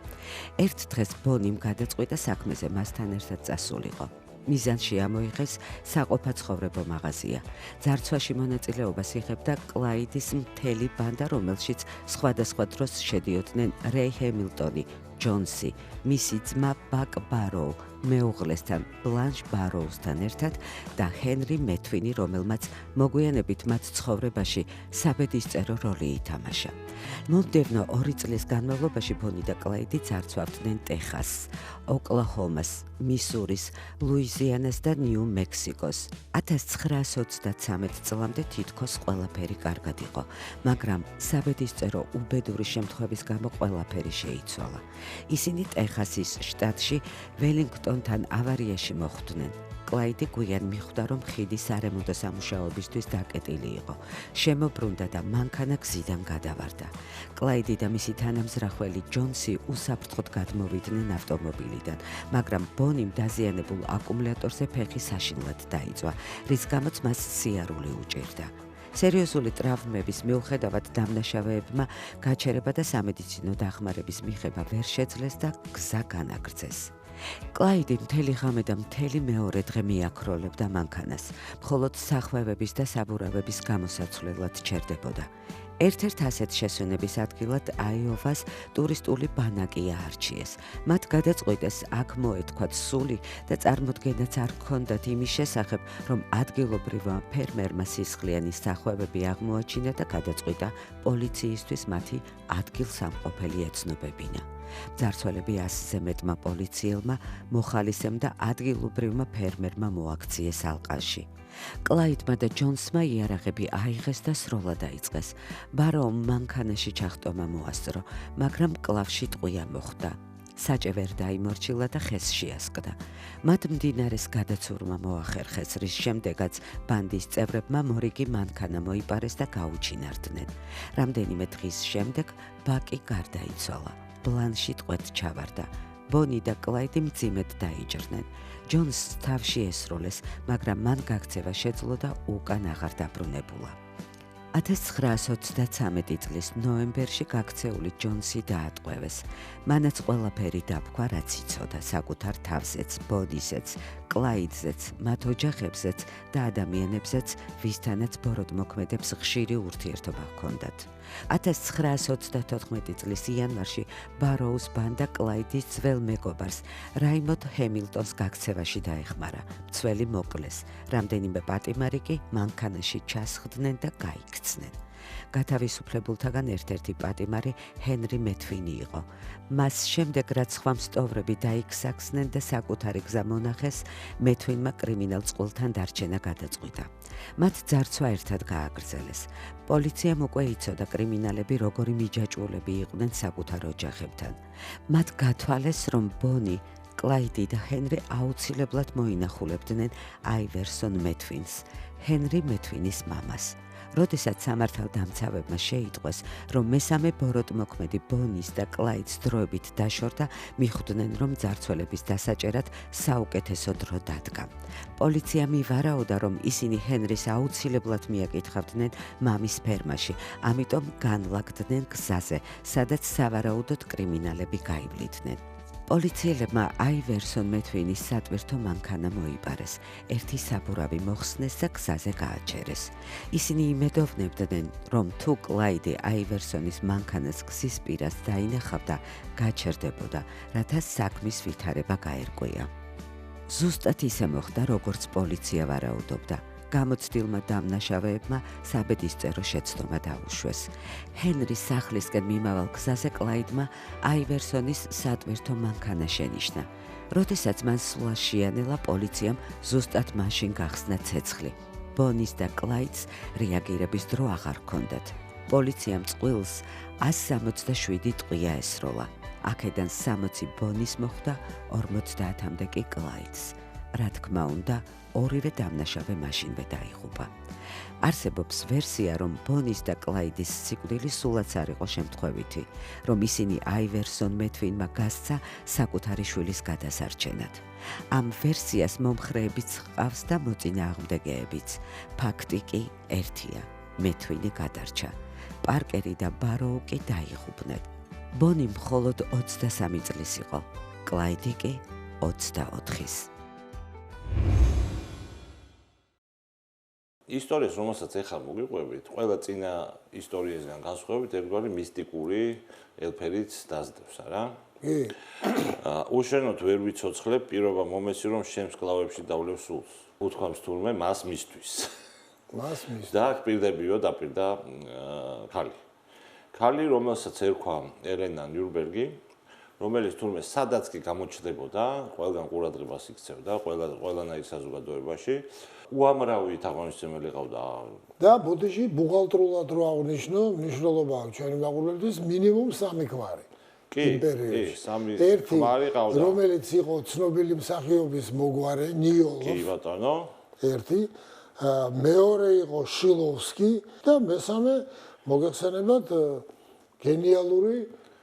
ერთ დღეს ბონიმ გადაწყვიტა საქმეზე მასთან ერთად წასულიყო. მიზანში ამოიღეს საყოფაცხოვრებო მაღაზია. ძარცვაში მონაწილეობას იღებდა კლაიდის მთელი ბანდა, რომელშიც სხვადასხვა დროს შედიოდნენ რეი ჰემილტონი, ჯონსი, მისი ძმა ბაკ ბაროუ, მეუღლესთან ბლანშ ბაროუსთან ერთად და ჰენრი მეთვინი, რომელმაც მოგვიანებით მათ ცხოვრებაში საბედისწერო როლი ითამაშა. მომდევნო 2 წლის განმავლობაში ბონი და კლაიდი ძარცვავდნენ ტეხასს, ოკლაჰომას, მისურის, ლუიზიანას და ნიუ-მექსიკოს. 1923 წლამდე თითქოს ყველაფერი კარგად იყო, მაგრამ საბედისწერო უბედური შემთხვევის გამო ყველაფერი შეიცვალა. ისინი ტეხასის შტატში ველინგტონთან ავარიაში მოხვდნენ. კლაიდი გვიან მიხვდა, რომ ხიდი სარემონტო სამუშაოებისთვის დაკეტილი იყო. შემობრუნდა და მანქანა გზიდან გადავარდა. კლაიდი და მისი თანამზრახველი ჯონსი უსაფრთხოდ გადმოვიდნენ ავტომობილიდან, მაგრამ ბონიმ დაზიანებულ აკუმულატორზე ფეხი საშინლად დაიწვა, რის გამოც მას სიარული უჭირდა. სერიოზული ტრავმების მიუხედავად დამნაშავეებმა გაჩერება და სამედიცინო დახმარების მიღება ვერ შეძლეს და გზა განაგრძეს. კლაიდი მთელი ღამე და მთელი მეორე დღე მიაქროლებდა მანქანას, მხოლოდ სახვევების და საბურავების გამოსაცვლელად ჩერდებოდა. ერთ-ერთ ასეთ შესვენების ადგილად აიოვას ტურისტული ბანაკი აარჩიეს. მათ გადაწყვიტეს აქ მოეთქვათ სული და წარმოდგენაც არ ჰქონდათ იმის შესახებ, რომ ადგილობრივმა ფერმერმა სისხლიანი სახვევები აღმოაჩინა და გადაწყვიტა პოლიციისთვის მათი ადგილსამყოფელი ეცნობებინა. ძარცველები 100-ზე მეტმა პოლიციელმა მოხალისემ და ადგილობრივმა ფერმერმა მოაქციეს ალყაში. კლაიდმა და ჯონსმა იარაღები აიღეს და სროლა დაიწყეს. ბაროუმ მანქანაში ჩახტომა მოასწრო, მაგრამ კლავში ტყვია მოხდა. საჭე ვერ დაიმორჩილა და ხეს შეასკდა. მათ მდინარეს გადაცურმა მოახერხეს, რის შემდეგაც ბანდის წევრებმა მორიგი მანქანა მოიპარეს და გაუჩინარდნენ. რამდენიმე დღის შემდეგ ბაკი გარდაიცვალა. ბლანში ტყვედ ჩავარდა. ბონი და კლაიდი მძიმედ დაიჭრნენ. ჯონს თავში ესროლეს, მაგრამ მან გაქცევა შეძლო და უკან აღარ დაბრუნებულა. 1933 წლის ნოემბერში გაქცეული ჯონსი დაატყვევეს. მანაც ყველაფერი დაფქვა, რაც იცოდა საკუთარ თავზეც, ბონისეც, კლაიდზეც, მათ ოჯახებზეც და ადამიანებზეც, ვისთანაც ბოროტმოქმედებს ხშირი ურთიერთობა ჰქონდათ. 1934 წლის იანვარში ბაროუს ბანდა კლაიდის ძველ მეგობარს, რაიმონდ ჰემილტონს გაქცევაში დაეხმარა. მცველი მოკლეს, რამდენიმე პატიმარი კი მანქანაში ჩასხდნენ და გაიქცნენ. გათავისუფლებულთაგან ერთ-ერთი პატიმარი ჰენრი მეთვინი იყო. მას შემდეგ, რაც სხვა მსტოვრები დაიქსაქსნენ და საკუთარი გზა მონახეს, მეთვინმა კრიმინალ წყვილთან დარჩენა გადაწყვიტა. მათ ძარცვა ერთად გააგრძელეს. პოლიციამ უკვე იცოდა კრიმინალები როგორი მიჯაჭვულები იყვნენ საკუთარ ოჯახებთან. მათ გათვალეს, რომ ბონი, კლაიდი და ჰენრი აუცილებლად მოინახულებდნენ აივერსონ მეთვინს, ჰენრი მეთვინის მამას. როდესაც სამართალდამცავებმა შეიტყვეს, რომ მესამე ბოროტმოქმედი ბონის და კლაიდის დროებით დაშორდა, მიხვდნენ, რომ ძარცველების დასაჭერად საუკეთესო დრო დადგა. პოლიცია მივარაუდა, რომ ისინი ჰენრის აუცილებლად მიაკითხავდნენ მამის ფერმაში, ამიტომ განლაგდნენ გზაზე, სადაც სავარაუდოდ კრიმინალები გაივლიდნენ. პოლიციელებმა აივერსონ მეთვინის სატვირთო მანქანა მოიპარეს, ერთი საბურავი მოხსნეს და გზაზე გააჩერეს. ისინი იმედოვნებდნენ, რომ თუ კლაიდი აივერსონის მანქანას გზის პირას დაინახავდა, გაჩერდებოდა, რათა საქმის ვითარება გაერკვია. ზუსტად ისე მოხდა, როგორც პოლიცია ვარაუდობდა. გამოცდილმა დამნაშავეებმა საბედისწერო შეცდომა დაუშვეს. ჰენრის სახლისკენ მიმავალ გზაზე კლაიდმა აივერსონის სატვირთო მანქანა შენიშნა. როდესაც მან სვლა შეანელა, პოლიციამ ზუსტად მაშინ გახსნა ცეცხლი. ბონის და კლაიდს რეაგირების დრო აღარ ჰქონდათ. პოლიციამ წყვილს 167 ტყვია ესროლა. აქედან 60 ბონის მოხვდა, 50-მდე კი კლაიდს. რა თქმა უნდა, ორივე დამნაშავე მაშინვე დაიღუპა. არსებობს ვერსია, რომ ბონის და კლაიდის სიკვდილი სულაც არ იყო შემთხვევითი, რომ ისინი აივერსონ მეთვინმა გასცა საკუთარი შვილის გადასარჩენად. ამ ვერსიას მომხრეებიც ჰყავს და მოწინააღმდეგეებიც. ფაქტი კი ერთია, მეთვინი გადარჩა. პარკერი და ბაროუ კი დაიღუპნენ. ბონი მხოლოდ 23 წლის იყო, კლაიდი კი 24-ის. ისტორიას, რომელსაც ახლა მოგიყვებით, ყველა წინა ისტორიისგან განსხვავებით, ერთგვარი მისტიკური ელფერით დასდევს, არა? კი. უშენოდ ვერ ვიცოცხლებ, პირობა მომეცი, რომ შენ სკლავებში დავლევ სულს. უთქვამს თურმე მას მისთვის. მას მისთვის. და პირდებიო დაპირდა ქალი. ქალი, რომელსაც ერქვა ელენა ნიურბერგი, რომელიც თურმე სადაც კი გამოჩნდებოდა, ყველგან ყურადღებას იქცევდა, ყველანაირ საზოგადოებაში. უამრავი თაყვანისმცემელი ყავდა. და ბუდიში ბუღალტრულად რო აღნიშნო, მნიშვნელობა აქვს ჩვენი მაყურებლების მინიმუმ 3 ქმარი. კი, სამი ქმარი ყავდა. რომელიც იყო ცნობილი მსახიობის მოგვარე, ნიოლოვ. კი, ბატონო. ერთი, მეორე იყო შილოვსკი და მესამე მოგეხსენებათ გენიალური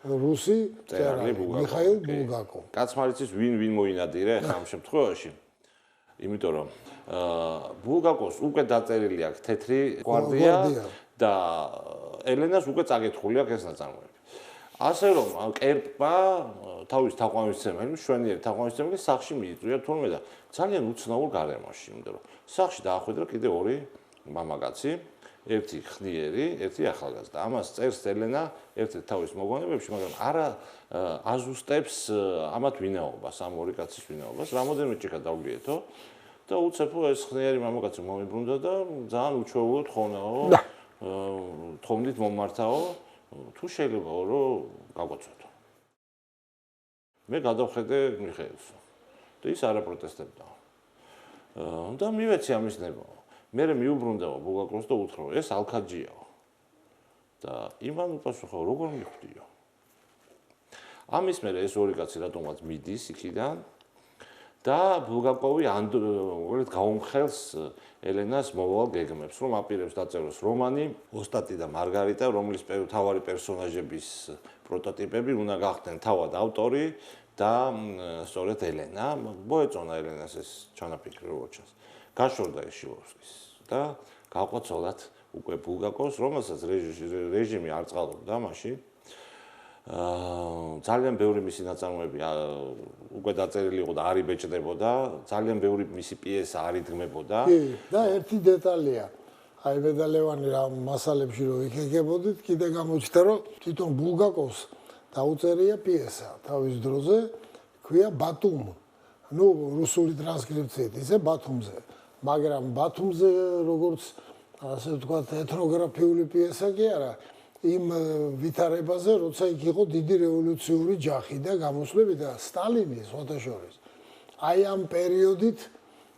რუსი მწერალი მიხაილ ბულგაკოვი. კაცმარიცის ვინ მოინადირე ამ შემთხვევაში. იმიტომ რომ ბულგაკოვს უკვე დაწერილი აქვს თეთრი გვარდია და ელენას უკვე წაკითხული აქვს ეს ნაწარმოები. ასე რომ კერპმა თავის თაყვანისმცემელი, მშვენიერი თაყვანისმცემელი სახლში მიიწვია თურმე და ძალიან უცნაურ გარემოში, იმიტომ რომ სახლში დაახვედრა კიდე ორი მამაკაცი, ერთი ხნიერი, ერთი ახალგაზრდა. ამას წერს ელენა ერთ-ერთ თავის მოგონებებში, მაგრამ არა აზუსტებს ამათ ვინაობას, ამ ორი კაცის ვინაობას. რამოდენმე ჭიქა დავლიეთო და უცებო ეს ხნიერი მამაკაცი მომიბრუნდა და ძალიან უჩვეულოდ ხონაო, თხოვნით მომართაო, თუ შეიძლება რომ გაგვაწოდო. მე გადავხედე მიხეილს და ის არა პროტესტებდა. და მივეცი ამის ნება. მე მიუბრუნდაო ბულგაკოვს და უთხრა, ეს ალქაჯიაო. და იმან უპასუხა, როგორ მიხვდიო. ამის მერე ეს ორი კაცი რატომაც მიდის იქიდან და ბულგაკოვი გაუმხელს ელენას მოვალ გეგმებს, რომ აპირებს დაწეროს რომანი ოსტატი და მარგარიტა, რომლის თავარი პერსონაჟების პროტოტიპები უნდა გახდნენ თავად ავტორი და სწორედ ელენა მოეწონა ელენას ეს ჩანაფიქრი როგორც ჩანს. გაშორდა ეს შილოვსკის და გაყვაცოლად უკვე ბულგაკოვს, რომელსაც რეჟიმი არ წყალობდა მაშინ. ძალიან ბევრი მისი ნაწარმოები უკვე დაწერილი იყო და არ იბეჭდებოდა, ძალიან ბევრი მისი პიესა არ იდგმებოდა. და ერთი დეტალია. აი მე და ლევანი რა მასალებში რო იქეგებოდით, კიდე გამოჩნდა რომ თვითონ ბულგაკოვს დაუწერია პიესა თავის დროზე, ქვია ბათუმ. ნუ რუსული ტრანსკრიფციით ისე ბათუმზე, მაგრამ ბათუმზე როგორც ასე ვთქვათ ეთნოგრაფიული პიესა კი არა, იმ ვითარებაზე, როცა იქ იყო დიდი რევოლუციური ჯახი და გამოსვლები და სტალინი სხვათა შორის. აი ამ პერიოდით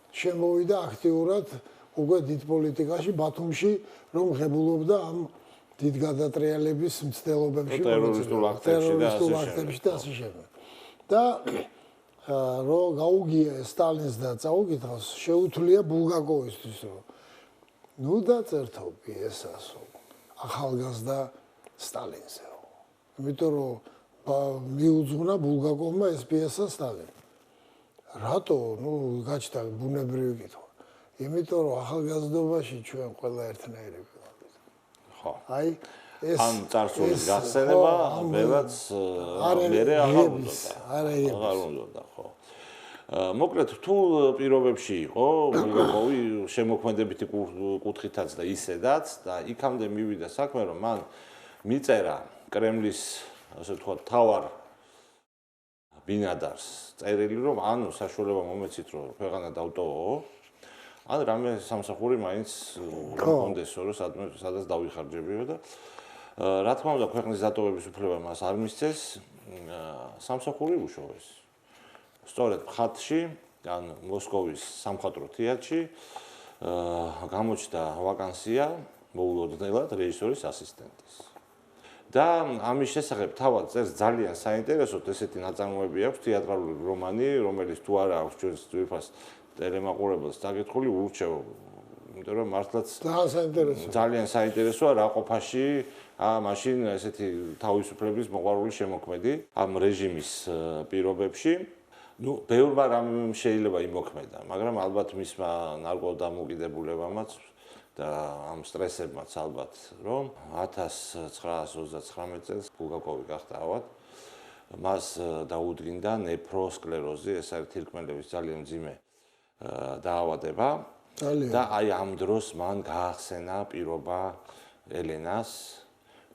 შემოვიდა აქტიურად უკვე დიდ პოლიტიკაში ბათუმში, რომ ღებულობდა ამ დიდ გადატრიალების მცდელობებში, ტერორისტულ აქტებში და ასე შემდეგ. და რო გაუგია სტალინს და წაუკითხავს, შეუთვლია ბულგაკოვისთვის, რომ ნუ დაწერთო პიესასო ახალგაზრდა სტალინზე. იმიტომ რომ მიუძღვნა ბულგაკოვმა ეს პიესა სტალინს. რატო? ნუ გაჩნდა ბუნებრივი კითხვა. იმიტომ რომ ახალგაზრდობაში ჩვენ ყველა ერთნაირი ვიყავით. ხო. აი ეს ამ წარსულის გახსენება ბევრად მერე აღარ უნდა, ხო. მოკლედ თუ პირობებში იყო ბულგაკოვი შემოქმედებითი კუთხითაც და ისედაც და იქამდე მივიდა საქმე რომ მან მიწერა კრემლის ასე ვთქვათ თავარ ბინადარს წერილი რომ ანუ საშუალება მომეცით რომ ქვეყანა დავტოვო ან რამე სამსახური მაინც კონდესო რომ სადაც დავიხარჯებიო და რა თქმა უნდა ქვეყნის დატოვების უფლება მას არ მისცეს სამსახური უშოვეს სწორედ ხატში ან მოსკოვის სამხატვრო თეატრში გამოჩნდა ვაკანსია მოულოდნელად რეჟისორის ასისტენტის და ამის შესახებ თავად წერს ძალიან საინტერესოდ ესეთი ნაწარმოები აქვს თეატრალური რომანი რომელიც თუ არა აქვს ჩვენს ძვირფას ტელემაყურებელს დაგეთხოვილი ურჩევ იმიტომ რომ მართლაც ძალიან საინტერესოა რა ყოფაში მაშინ ესეთი თავისუფლების მოყვარული შემოქმედი ამ რეჟიმის პირობებში ნუ ბევრმა რამ შეიძლება იმოქმედა მაგრამ ალბათ მისმა ნარკოდამოკიდებულებამაც და ამ სტრესებმაც ალბათ რომ 1939 წელს ბულგაკოვი გახდა ავად მას დაუდგინდა ნეფროსკლეროზი ეს არის თირკმელების ძალიან მძიმე დაავადება და აი ამ დროს მან გაახსენა პირობა ელენას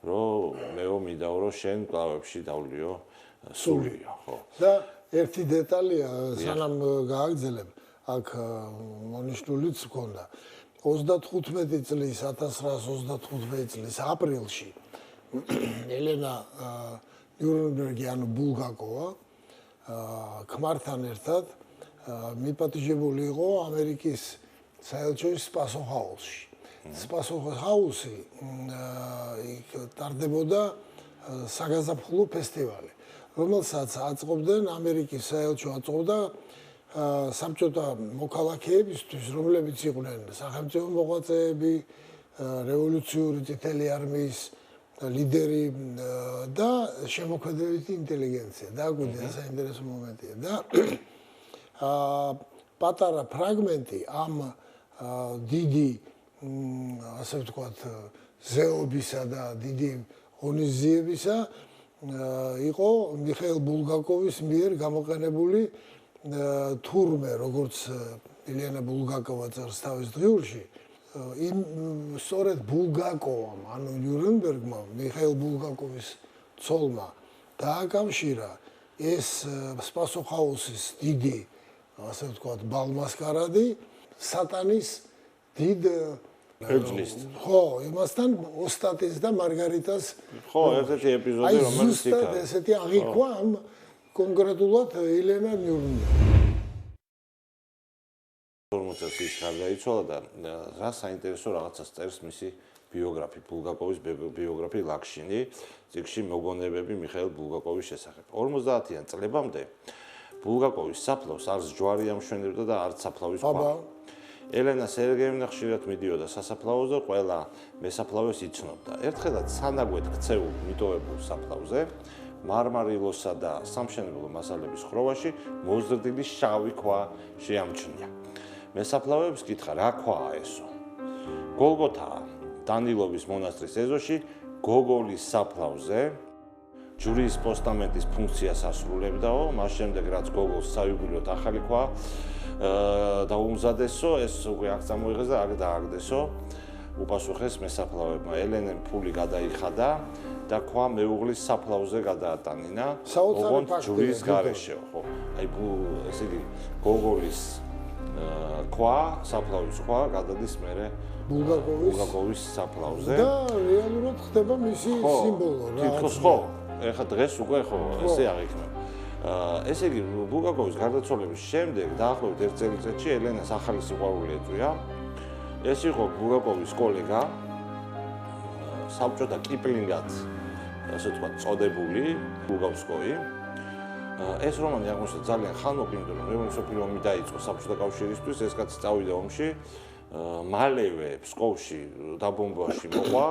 რომ მეო მინდაო რომ შენ კლავებში დავლიო სულია ხო და ერთი დეტალია სანამ გააგრძელებ აქ მონიშნულიც მქონდა 35 წლის 1935 წლის აპრილში ელენა ნიურნბერგი ანუ ბულგაკოვა ქმართან ერთად მიპატიჟებული იყო ამერიკის საელჩოს სპასოჰაუსში. სპასოჰაუსი იქ ტარდებოდა საგაზაფხულო ფესტივალი, რომელსაც აწყობდნენ ამერიკის საელჩო აწყობდა საბჭოთა მოქალაქეებისთვის, რომლებიც იყვნენ სახელმწიფო მოღვაწეები, რევოლუციური წითელი არმიის ლიდერი და შემოქმედებითი ინტელიგენცია. და აგვიდე საინტერესო მომენტია და პატარა ფრაგმენტი ამ დიდი ასე ვთქვათ ზეობისა და დიდი ღონისძიებისა იყო მიხეილ ბულგაკოვის მიერ გამოყენებული თურმე როგორც ილიანა ბულგაკოვა წერს თავის დღიურში იმ სწორედ ბულგაკოვამ ანუ ნიურნბერგმა მიხეილ ბულგაკოვის ცოლმა დააკავშირა ეს სპასოჰაუსის დიდი ასე ვთქვათ ბალმასკარადი სატანის დიდ ეძლის ხო იმასთან ოსტატის და მარგარიტას ხო ერთ-ერთი ეპიზოდი რომელიც იქა ესეთი აღიქვა ამ კონკრეტულად ილენა ნიურნბერგი 40 წელს გარდაიცვალა და რა საინტერესო რაღაცას წერს მისი ბიოგრაფი ბულგაკოვის ბიოგრაფი ლაქშინი წიგნში მოგონებები მიხეილ ბულგაკოვის შესახებ 50-იან წლებამდე ბულგაკოვის საფლავს არც ჯვარი ამშვენებდა და არც საფლავის ქვა. ელენა სერგეევნა ხშირად მიდიოდა სასაფლაოზე, ყველა მესაფლავეს იცნობდა. ერთხელაც სანაგვეთ ქცეულ მიტოვებულ საფლავზე მარმარილოსა და სამშენებლო მასალების ხროვაში მოზრდილი შავი ქვა შეამჩნია. მესაფლავეებს კითხა, რა ქვაა ესო? გოლგოთა დანილოვის მონასტრის ეზოში გოგოლის საფლავზე ჯვრის პოსტამენტის ფუნქციას ასრულებდაო, მას შემდეგ რაც გოგოლს საიუბილეოდ ახალი ქვა დაუმზადესო, ეს უკვე აქ წამოიღეს და აქ დააგდესო. უპასუხეს მესაფლავებმა, ელენემ ფული გადაიხადა და ქვა მეუღლის საფლავზე გადაატანინა, ოღონდ ჯვრის გარეშე, ხო. აი ესე იგი გოგოლის ქვა, საფლავის ქვა გადადის მერე ბულგაკოვის საფლავზე და რეალურად ხდება მისი სიმბოლო რა. თითქოს ხო, ეხლა დღეს უკვე ხო, ესე აღიქმება. ესე იგი ბულგაკოვის გარდაცვალების შემდეგ დაახლოებით 1 წელიწადში ელენას ახალი სიყვარული ეწვია. ეს იყო ბულგაკოვის კოლეგა, საბჭოთა კიპლინგად, ასე ვთქვათ, წოდებული ბულგაკოვსკოი. ეს რომანი აღმოჩნდა ძალიან ხანმოკლე, იმიტომ რომ მეორე მსოფლიო ომი დაიწყო საბჭოთა კავშირისთვის, ეს კაცი წავიდა ომში, მალევე ფსკოვში დაბომბვაში მოყვა,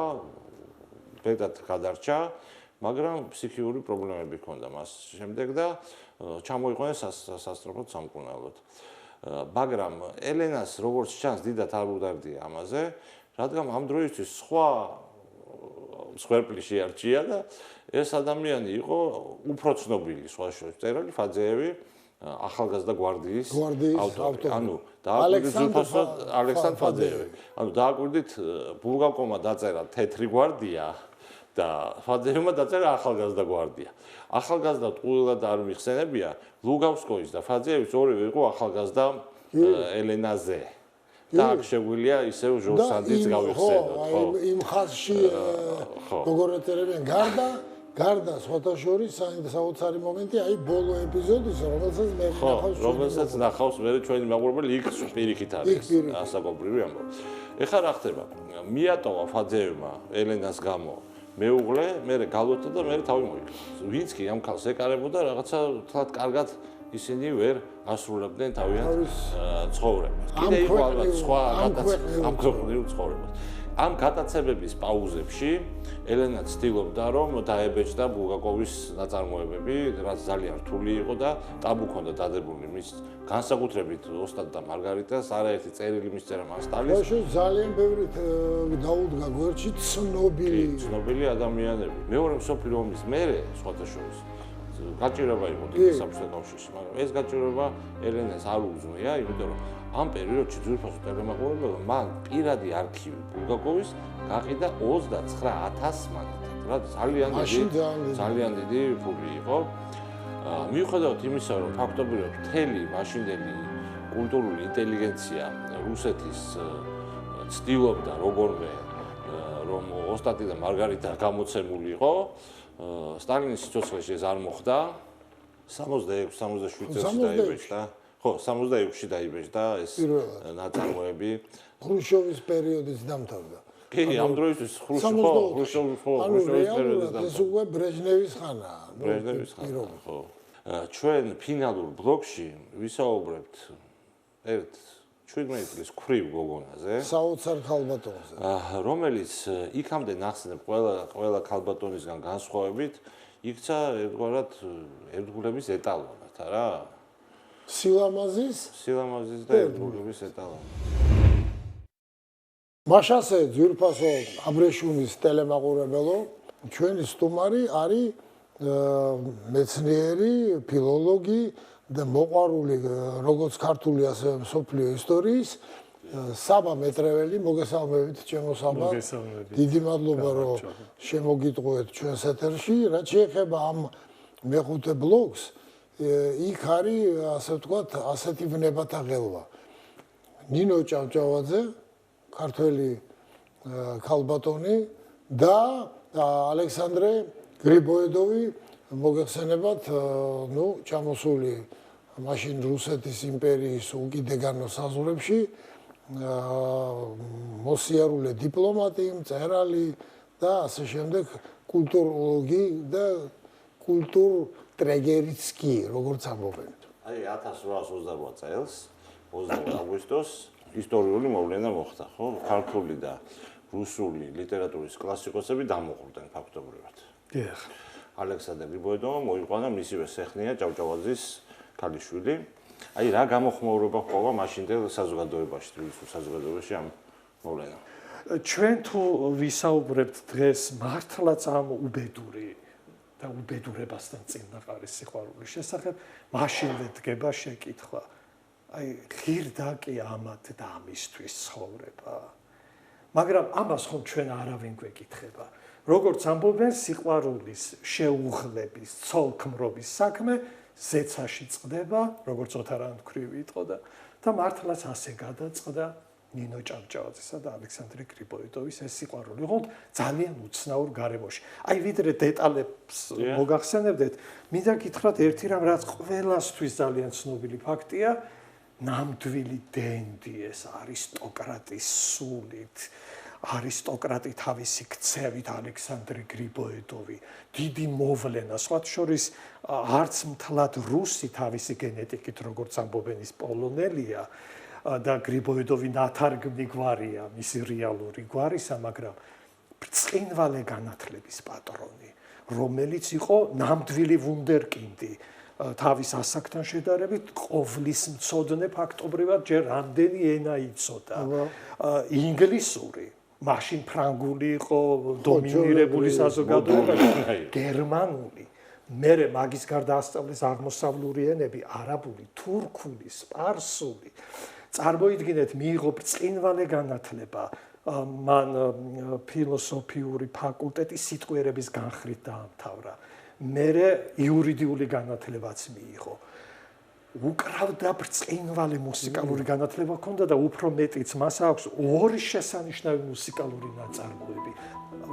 ბედად გადარჩა, მაგრამ ფსიქიური პრობლემები ჰქონდა მას შემდეგ და ჩამოიყვანეს სასწრაფოდ სამკურნალოდ. მაგრამ ელენას როგორც ჩანს დიდად არ უდარდია ამაზე, რადგან ამ დროისთვის სხვა სვერპლი შეარჩია და ეს ადამიანი იყო უფრო ცნობილი სხვა შორის მწერალი ფაძეევი, ახალგაზრდა გვარდიის ავტორი. ანუ დააკვირდით ალექსანდრე ფაძეევი. ანუ დააკვირდით ბულგაკოვმა დაწერა თეთრი გვარდია და ფაძეევმა დაწერა ახალგაზრდა გვარდია. ახალგაზრდა ყველა არ მიხსენებია, ლუგავსკოის და ფაძეევის ორივე იყო ახალგაზრდა ელენაზე. და აქ შეგვიძლია ისევ ჟორსანდიც გავიხსენოთ, ხო. იმ ხაზში როგორ ეწერებიან გარდა სხვათა შორის საოცარი მომენტი, აი ბოლო ეპიზოდის, რომელსაც მე ნახავს, რომელსაც ნახავს მე ჩვენი მაყურებელი იქ პირიქით არის ასაკობრივი ამბავი. ეხლა რა ხდება? მიატოვა ფაძეევმა ელენას გამო მეუღლე, მერე გალოთა და მერე თავი მოიკლა. ვინც კი ამ ქალს ეკარებოდა, რაღაცა თლად კარგად ისინი ვერ ასრულებდნენ თავიანთ ცხოვრებას. კიდე იყო ალბათ სხვა ამ ქვეყნიურ ცხოვრებას. ამ გატაცებების პაუზებში ელენა ცდილობდა რომ დაებეჭდა ბულგაკოვის ნაწარმოებები, რაც ძალიან რთული იყო და ტაბუ ჰქონდა დადებული მის განსაკუთრებით ოსტატ და მარგარიტას, არაერთი წერილი მისწერა მას სტალის. ძალიან ბევრი დაუდგა გვერდში ცნობილი ადამიანები. მეორე მსოფლიო ომის მერე სხვათა შორის გაჭირება იყო დიდი საბჭოთა კავშირში, მაგრამ ეს გაჭირება ელენას არ უზმია, იმიტომ რომ ამ პერიოდში ძვირფასო ტელემაყურებელმა მან piradi არქივი ბულგაკოვის გაყიდა 29000 მანათად, რა ძალიან დიდი ფული იყო. მიუხედავად იმისა, რომ ფაქტობრივად მთელი მაშინდელი კულტურული ინტელიგენცია რუსეთის ცდილობდა როგორმე რომ ოსტატი და მარგარიტა გამოცემულიყო, სტალინის სიცოცხლეში ეს არ მოხდა. 66-67 წელს დაიბეჭდა. ხო, 66-ში დაიბეჭდა ეს ნაწარმოები. ხრუშჩოვის პერიოდის დამთავრდა. კი, ამ დროისთვის ხრუშჩოვის პერიოდის დამთავრდა. ეს უკვე ბრეჟნევის ხანაა. ბრეჟნევის ხანა, ხო. ჩვენ ფინალურ ბლოკში ვისაუბრებთ ერთ 17 წლის ქვრივ გოგონაზე, საოცარ ქალბატონზე, რომელიც იქამდე ნახსნებ ყველა ქალბატონისგან განსხვავებით იქცა ერთგვარად ერთგულების ეტალონად, არა? სილამაზის და ერთგულების ეტალონად. მაშასე ძვირფასო აბრეშუმის ტელემაყურებელო, ჩვენი სტუმარი არის მეცნიერი, ფილოლოგი და მოყვარული როგორც ქართული ასევე მსოფლიო ისტორიის საბა მეტრეველი, მოგესალმებით ჩემო საბა. დიდი მადლობა რომ შემოგიტყუეთ ჩვენს ეთერში. რაც შეეხება ამ მეხუთე ბლოკს, იქ არის ასე ვთქვათ, ასეთი ვნებათა ღელვა. ნინო ჭავჭავაძე, ქართველი ქალბატონი და ალექსანდრე გრიბოედოვი, მოგეხსენებათ, ჩამოსული მაშინ რუსეთის იმპერიის უკიდეგანო საზღვრებში, მოსიარულე დიპლომატი, მწერალი და ასე შემდეგ, კულტუროლოგი და კულტურტრეგერიც კი, როგორც ამბობენ. აი 1828 წელს, 20 აგვისტოს ისტორიული მოვლენა მოხდა, ხო? ქართული და რუსული ლიტერატურის კლასიკოსები დამოყრდნენ ფაქტობრივად. დიახ. ალექსანდრე გრიბოედოვმა მოიყვანა მისივე სეხნია ჭავჭავაძის ქალიშვილი. აი რა გამოხმაურება ჰყვა მაშინდელ საზოგადოებაში, თბილისის საზოგადოებაში ამ მოვლენა. ჩვენ თუ ვისაუბრებთ დღეს მართლაც ამ უბედური და უბედურებასთან წინაყარის სიყვარულის შესახებ, მაშინვე დგება შეკითხვა. აი ღირდა კი ამათ და ამისთვის ცხოვრება. მაგრამ ამას ხომ ჩვენ არავინ გვეკითხება. როგორც ამბობენ, სიყვარულის შეუღლების, ცოლქმრობის საქმე ზეცაში წყდება, როგორც ოთარანა ქვრივი იტყოდა და მართლაც ასე გადაწყდა ნინო ჭავჭავაძესა და ალექსანდრე გრიბოედოვის ეს სიყვარული. ოღონდ ძალიან უცნაურ გარემოში. აი ვიდრე დეტალებს მოგახსენებდეთ, მინდა გითხრათ ერთი რამ, რაც ყველასთვის ძალიან ცნობილი ფაქტია, ნამდვილი დენდი ეს არისტოკრატის სულით, არისტოკრატი თავისი ქცევით ალექსანდრე გრიბოედოვი, დიდი მოვლენა, სხვათა შორის არც მთლად რუსი თავისი გენეტიკით, როგორც ამბობენ, ის პოლონელია და გრიბოედოვი ნათარგმნი გვარია, მისი რეალური გვარისა, მაგრამ ბრწყინვალე განათლების პატრონი, რომელიც იყო ნამდვილი ვუნდერკინდი. თავის ასაკთან შედარებით ყოვლის მცოდნე ფაქტობრივად ჯერ რამდენი ენა იცოდა. ინგლისური, მაშინ ფრანგული იყო დომინირებული საზოგადოებაში, გერმანული, მერე მაგის გარდა ასწავლეს აღმოსავლური ენები, არაბული, თურქული, სპარსული. წარმოიდგინეთ, მიიღო ბრწყინვალე განათლება, მან ფილოსოფიური ფაკულტეტი სიტყვიერების განხრით დაამთავრა. მერე იურიდიული განათლებაც მიიღო. უკრავდა ბრწყინვალე მუსიკალური განათლება ჰქონდა და უფრო მეტიც მას აქვს ორი შესანიშნავი მუსიკალური ნაწარმოები.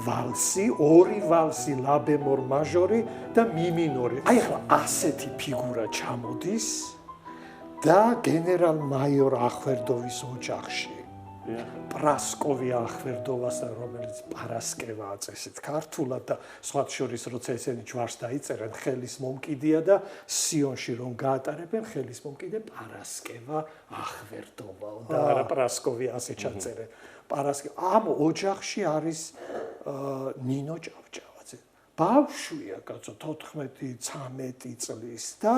ვალსი, ორი ვალსი, ლა ბემოლ მაჟორი და მი მინორი. აი ახლა ასეთი ფიგურა ჩამოდის და გენერალ მაიორ ახვერდოვის ოჯახში. პრასკოვი ახვერდოვასთან, რომელიც პარასკევა აწესით ქართულად და სხვათა შორის, როცა ესენი ჯვარს დაიწერენ, ხელის მომკიდია და სიონში რომ გაატარებენ, ხელის მომკიდე პარასკევა ახვერდოვაო და არა პრასკოვი ასე ჩაწერენ. პარასკევა ამ ოჯახში არის ნინო ჭავჭავაძე. ბავშვია, კაცო, 14-13 წლის და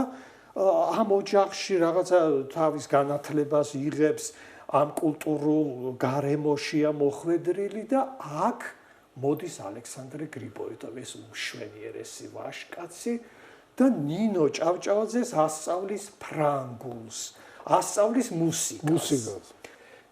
ამ ოჯახში რაღაცა თავის განათლებას იღებს, ამ კულტურულ გარემოშია მოხვედრილი და აქ მოდის ალექსანდრე გრიბოედოვი, ეს უშვენიერესი ვაჟკაცი და ნინო ჭავჭავაძეს ასწავლის ფრანგულს, ასწავლის მუსიკას.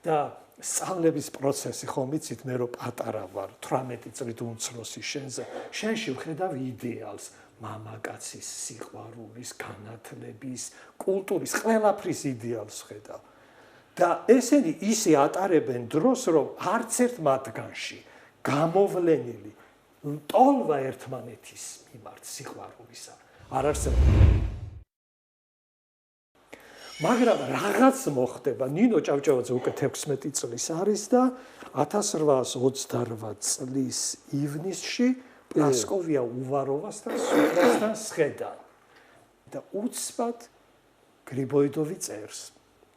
და სწავლების პროცესი ხომ იცით, მე რო პატარა ვარ, 18 წლით უმცროსი შენზე, შენში ვხედავ იდეალს, მამაკაცის სიყვარულის, განათლების, კულტურის, ყველაფრის იდეალს ვხედავ. და ესენი ისე ატარებენ დროს, რომ არც ერთ მათგანში გამოვლენილი ტოლვა ერთმანეთის მიმართ სიყვარულისა არ არსებობს. მაგრამ რაღაც მოხდება, ნინო ჭავჭავაძე უკვე 16 წლის არის და 1828 წლის ივნისში პრასკოვია უვაროვასთან სუფრასთან სხედან და უცბად გრიბოედოვი წერს.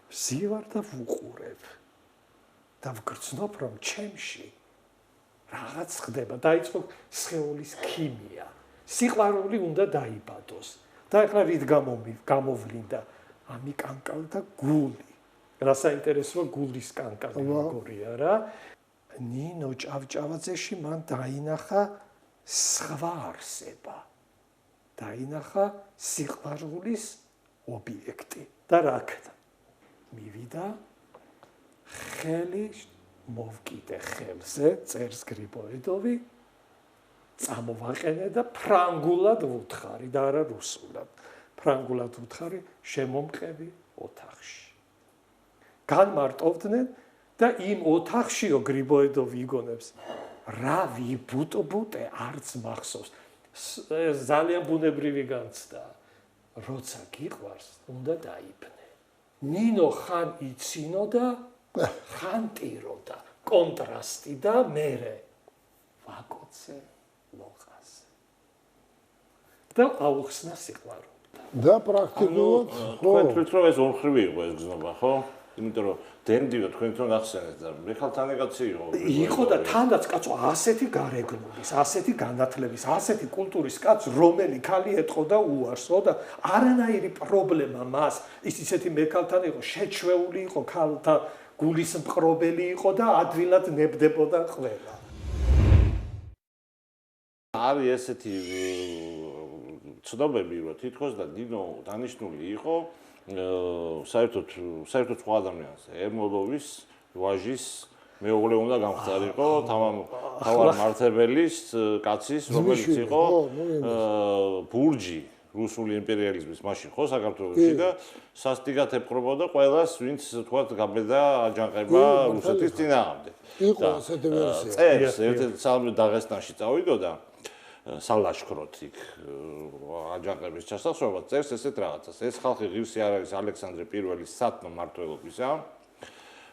ვზივარ და ვუყურებ და ვგრძნობ, რომ ჩემში რაღაც ხდება, დაიწყო სხეულის ქიმია. სიყვარული უნდა დაიბადოს. და ახლა რით გამოვლინდა ამიკანკალდა გული. რა საინტერესოა გულის კანკალი როგორია რა? ნინო ჭავჭავაძეში მან დაინახა სხვა არსება. დაინახა სიყვარულის ობიექტი და რა ქნა? მივიდა ხელი მოვკიდე ხელზე, წერს გრიბოედოვი, წამოვაყენე და ფრანგულად ვუთხარი და არა რუსულად. ფრანგულად ვუთხარი, შემომყევი ოთახში. განმარტოვდნენ და იმ ოთახშიო გრიბოედოვი იგონებს, რა ვიბუტბუტე არც მახსოვს. ძალიან ბუნებრივი განცდა. როცა გიყვარს, უნდა დაიბნე. ნინო ხან იცინოდა, ხან ტიროდა, კონტრასტი და მერე ვაკოცე ლოყაზე. და აუხსნა სიყვარული. და პრაქტიკულად თქვენ თვითონ ეს ორმხრივი იყო ეს გზნობა, ხო? იმიტომ რომ დენდიო თქვენ თვითონ ახსენეთ და მიხალთანი კაცი იყო და თანდაც კაცო ასეთი გარეგნობის, ასეთი განათლების, ასეთი კულტურის კაცს რომელი ქალი ეტყო და უარსო და არანაირი პრობლემა მას ის ისეთი მექალთან იყო, შეჩვეული იყო ქალთა გულის მყრობელი იყო და ადვილად ნებდებოდა ყველა. არის ესეთი ცნობები რომ თითქოს და დინო დანიშნული იყო საერთოდ სხვა ადამიანს ერმოლოვის ვაჟის მეუღლე უნდა გამხდარიყო თავარ მართებელის კაცის რომელიც იყო ბურჯი რუსული იმპერიალიზმის მაშინ ხო საქართველოში და სასტიკად ეპყრობოდა ყველას ვინც თქვა გაბედა აჯანყება რუსეთის წინააღმდეგ იყო ასეთი ვერსია წერს ერთ-ერთი დაღესტანში წავიდოდა სალაშქროთ იქ აჯანყების ჩასახშობა წერს ესეთ რაღაცას ეს ხალხი ღირსი არ არის ალექსანდრე პირველის სათნო მმართველობისა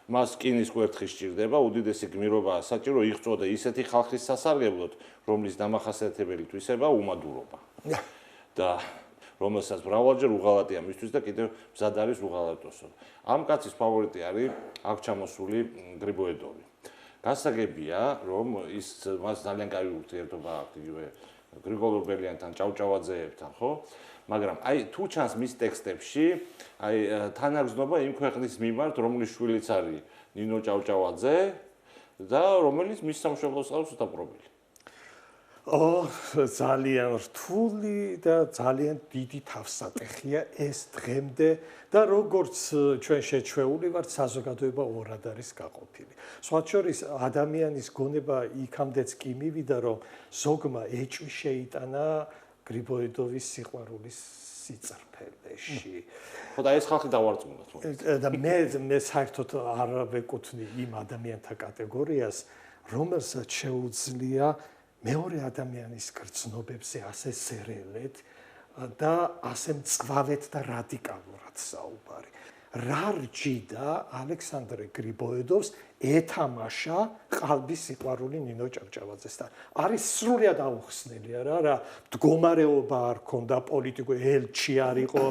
მას რკინის კვერთხი სჭირდება უდიდესი გმირობაა საჭირო იღწოდა ისეთი ხალხის სასარგებლოდ რომლის დამახასიათებელი თვისება უმადურობა და რომელსაც მრავალჯერ უღალატია მისთვის და კიდევ მზად არის უღალატოსო ამ კაცის ფავორიტი არის აქ ჩამოსული გრიბოედოვი გასაგებია რომ ის მას ძალიან კაი ურთიერთობა აქვს იგივე გრიგოლ ორბელიანთან ჭავჭავაძეებთან ხო მაგრამ აი თუ ჩანს მის ტექსტებში აი თანაგზნობა იმ ქვეყნის მიმართ რომლის შვილიც არის ნინო ჭავჭავაძე და რომელიც მის სამშობლოს ყავს უთაბრობილი ძალიან რთული და ძალიან დიდი თავსატეხია ეს დღემდე და როგორც ჩვენ შეჩვეული ვართ საზოგადოება ორად არის გაყოფილი. სხვა შორის ადამიანის გონება იქამდეც კი მივიდა რომ ზოგმა ეჭვი შეიტანა გრიბოედოვის სიყვარულის სიწრფელეში. ხო და ეს ხალხი დავარწმუნოთ და მე საერთოდ არ ვეკუთვნი იმ ადამიანთა კატეგორიას რომელსაც შეუძლია მეორე ადამიანის გრძნობებზე ასე სერელეთ და ასე მწვავედ და რადიკალურად საუბარი. რა რჯიდა ალექსანდრე გრიბოედოვს ეთამაშა ყალბის სიყვარული ნინო ჭავჭავაძესთან. არის სრულიად აუხსნელი რა მდგომარეობა არ ქონდა პოლიტიკურ ელჩი არ იყო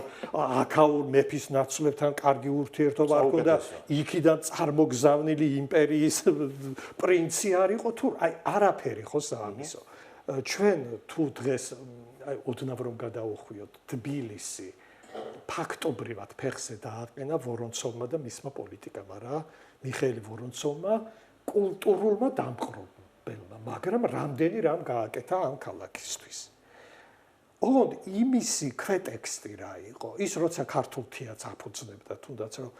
აქაურ მეფის ნაცვლებთან კარგი ურთიერთობა არ ქონდა იქიდან წარმოგზავნილი იმპერიის პრინცი არ იყო თუ აი არაფერი ხო საამისო ჩვენ თუ დღეს აი ოდნავ რომ გადაუხვიოთ თბილისი ფაქტობრივად ფეხზე დააყენა ვორონცოვმა და მისმა პოლიტიკამ რა მიხეილ ვორონცოვმა კულტურულმა დამყრობელმა მაგრამ რამდენი რამ გააკეთა ამ ქალაქისთვის ოღონდ იმისი ქვეტექსტი რა იყო ის როცა ქართულ თეატრს აფუძნებდა თუნდაც რომ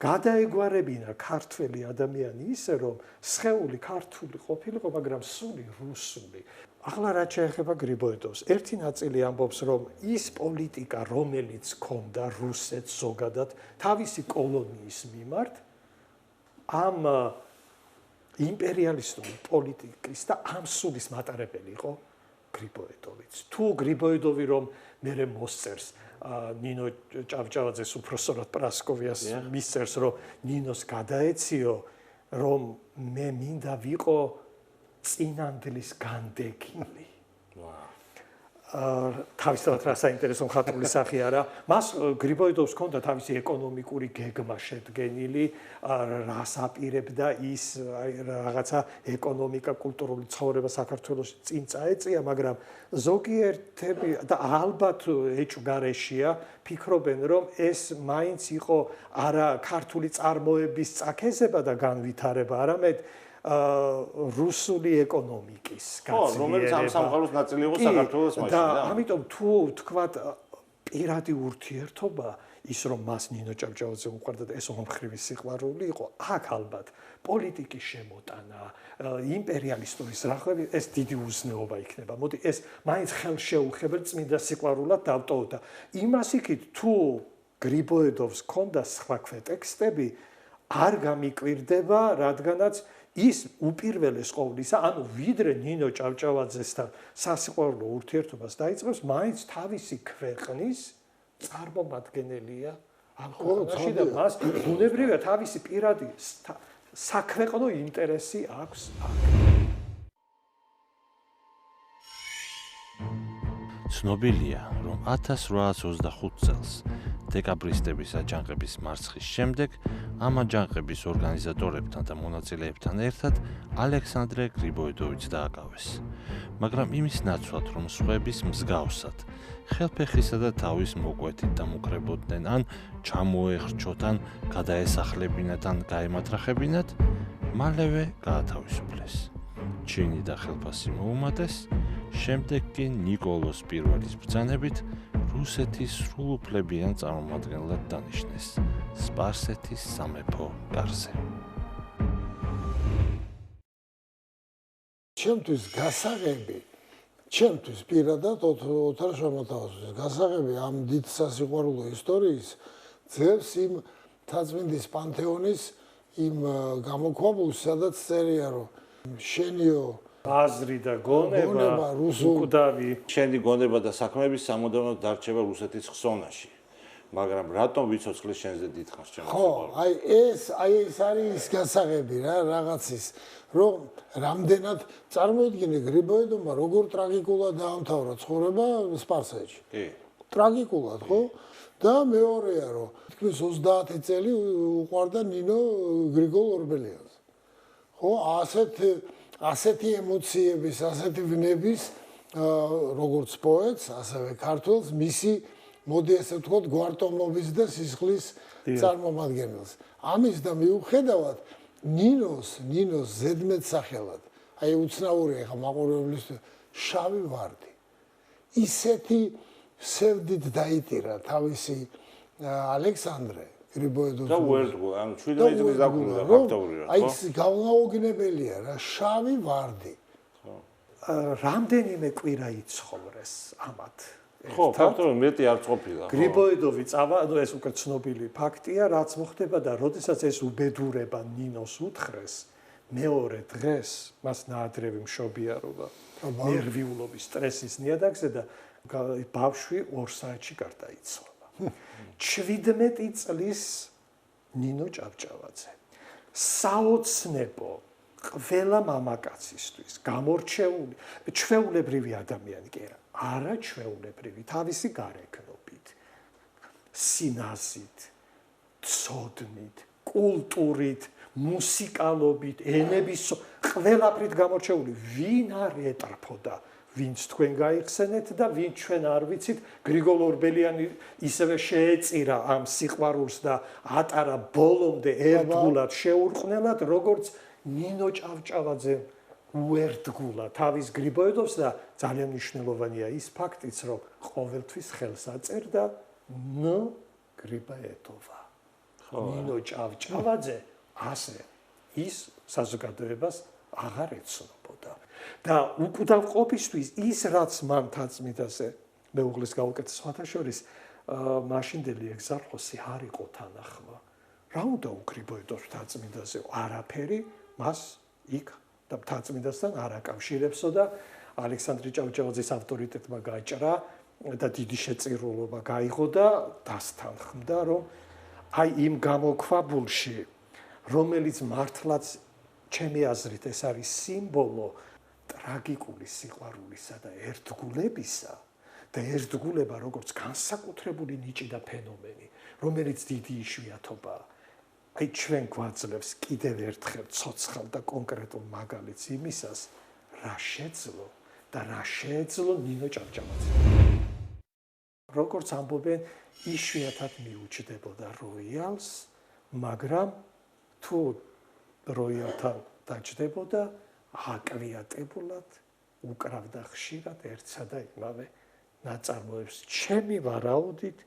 გადაეგვარებინა ქართველი ადამიანი ისე რომ სხეული ქართული ყოფილიყო მაგრამ სული რუსული ახლა რაც შეეხება გრიბოედოვს ერთი ნაწილი ამბობს რომ ის პოლიტიკა რომელიც ქონდა რუსეთს ზოგადად თავისი კოლონიის მიმართ ამ იმპერიალისტური პოლიტიკის და ამ სულის მატარებელი იყო გრიბოედოვიც თუ გრიბოედოვი რომ მერე მოსწერს ნინო ჭავჭავაძეს უფროსწორად პრასკოვიას მისწერს რომ ნინოს გადაეციო რომ მე მინდა ვიყო წინანდლის განდეგილი. თავისთავად რა საინტერესო მხატვრული სახე არა. მას გრიბოედოვს ჰქონდა თავისი ეკონომიკური გეგმა შედგენილი, რას აპირებდა ის რაღაცა ეკონომიკა, კულტურული ცხოვრება საქართველოში წინ წაეწია, მაგრამ ზოგიერთები და ალბათ ეჭვგარეშია ფიქრობენ, რომ ეს მაინც იყო არა ქართული წარმოების წაქეზება და განვითარება, არამედ რუსული ეკონომიკის გაცილება. ხო, რომელიც ამ სამყაროს ნაწილი იყო საქართველოს მაშინ. და ამიტომ თუ თქვათ პირადი ურთიერთობა, ის რომ მას ნინო ჭავჭავაძე უყვარდა და ეს ომხრივი სიყვარული იყო, აქ ალბათ პოლიტიკის შემოტანა, იმპერიალისტურის რახვები, ეს დიდი უზნეობა იქნება. მოდი ეს მაინც ხელშეუხებელ წმინდა სიყვარულად დავტოვდა. იმას იქით თუ გრიბოედოვს ჰქონდა სხვა ქვეტექსტები, არ გამიკვირდება, რადგანაც ის უპირველეს ყოვლისა, ანუ ვიდრე ნინო ჭავჭავაძესთან სასიყვარულო ურთიერთობას დაიწყებს, მაინც თავისი ქვეყნის წარმომადგენელია ამ ქვეყანაში და მას ბუნებრივია თავისი პირადი საქვეყნო ინტერესი აქვს აქ. ცნობილია, რომ 1825 წელს დეკაბრისტების აჯანყების მარცხის შემდეგ ამ აჯანყების ორგანიზატორებთან და მონაწილეებთან ერთად ალექსანდრე გრიბოედოვიც დააკავეს. მაგრამ იმის ნაცვლად, რომ სხვების მსგავსად ხელფეხისა და თავის მოკვეთით დამუკრებოდნენ ან ჩამოეხრჩოთ ან გადაესახლებინათ ან გაემატრახებინათ, მალევე გაათავისუფლეს. ჩინი და ხელფასი მოუმატეს, შემდეგ კი ნიკოლოზ პირველის ბრძანებით რუსეთის სრულუფლებიან წარმომადგენლად დანიშნეს სპარსეთის სამეფო კარზე. ჩემთვის გასაღები, ჩემთვის პირადად ოთარ შემოთავაზეს გასაღები ამ დიდ სასიყვარულო ისტორიის ძევს იმ თაწმინდის პანთეონის იმ გამოქვაბულს, სადაც წერია, რომ შენიო აზრი და გონება უკდავი შენი გონება და საქმეები სამუდამოდ დარჩება რუსეთის ხსოვნაში. მაგრამ რატომ ვიცოცხლე შენზე დიდხანს ჩემო? ხო, აი ეს არის გასაღები რა, რაღაცის, რომ რამდენად წარმოიდგინე გრიბოედოვმა როგორ ტრაგიკულად დაამთავრა ცხოვრება სპარსეთში. კი. ტრაგიკულად, ხო? და მეორეა, რომ თითქმის 30 წელი უყვარდა ნინო გრიგოლ ორბელიანს. ხო, ასეთი ემოციების, ასეთი ვნების, როგორც პოეტს, ასევე ქართველს, მისი მოდი ასე ვთქვათ, გვარტონობის და სისხლის წარმომადგენელს. ამის და მიუხედავად ნინოს ზედმეტსახელად, აი უცნაურია ხა მაყურებლის შავი ვარდი. ისეთი სევდით დაიტირა თავისი ალექსანდრე გრიბოედოვი. და უერთგულა, ანუ 17 წლის დაკვირვება ფაქტობრივად, ხო? აი ეს გავნაუგნებელია რა, შავი ვარდი. რამდენიმე კვირა იცხოვრეს ამათ. ხო, ფაქტობრივად მეტი არ ყოფილა. გრიბოედოვი ანუ ეს უკვე ცნობილი ფაქტია, რაც მოხდება და როდესაც ეს უბედურება ნინოს უთხრეს, მეორე დღეს მას ნაადრევი მშობიარობა, ნერვიულობის, სტრესის ნიადაგზე და ბავშვი 2 საათში გარდაიცვალა. 17 წლის ნინო ჭავჭავაძე. საოცნებო ყველა მამაკაცისთვის გამორჩეული, ჩვეულებრივი ადამიანი კი არა ჩვეულებრივი, თავისი გარეგნობით, სინაზით, ცოდნით, კულტურით, მუსიკალობით, ენების ყველაფრით გამორჩეული, ვინ არ ეტრფოდა, ვინც თქვენ გაიხსენეთ და ვინ ჩვენ არ ვიცით, გრიგოლ ორბელიანი ისევე შეეწირა ამ სიყვარულს და ატარა ბოლომდე ერთგულად შეურყნელად, როგორც ნინო ჭავჭავაძე უერთგულა თავის გრიბოედოვს და ძალიან მნიშვნელოვანია ის ფაქტიც, რომ ყოველთვის ხელს აწერდა ნ გრიბოედოვა. ნინო ჭავჭავაძე ასე ის საზოგადოებას აღარ ეცნობოდა. და უკვდავყოფისთვის ის რაც მან თაწმიდაზე მეუღლის გაუკეთეს სხვათა შორის მაშინდელი ეგზარხოსი არ იყო თანახმა. რა უნდა უგრიბოედოს თაწმიდაზე? არაფერი მას იქ და თაწმიდასთან არ აკავშირებსო და ალექსანდრე ჭავჭავაძის ავტორიტეტმა გაჭრა და დიდი შეწირულობა გაიღო და დასთანხმდა, რომ აი იმ გამოქვაბულში, რომელიც მართლაც ჩემი აზრით ეს არის სიმბოლო ტრაგიკული სიყვარულისა და ერთგულებისა და ერთგულება როგორც განსაკუთრებული ნიჭი და ფენომენი, რომელიც დიდი იშვიათობაა. აი ჩვენ გვაძლევს კიდევ ერთხელ ცოცხალ და კონკრეტულ მაგალითს იმისას, რა შეძლო და რა შეეძლო ნინო ჭავჭავაძე. როგორც ამბობენ, იშვიათად მიუჩნდებოდა როიალს, მაგრამ თუ როიალთან დაჯდებოდა, აკვიატებულად უკრავდა ხშირად ერთსა და იმავე ნაწარმოებს. ჩემი ვარაუდით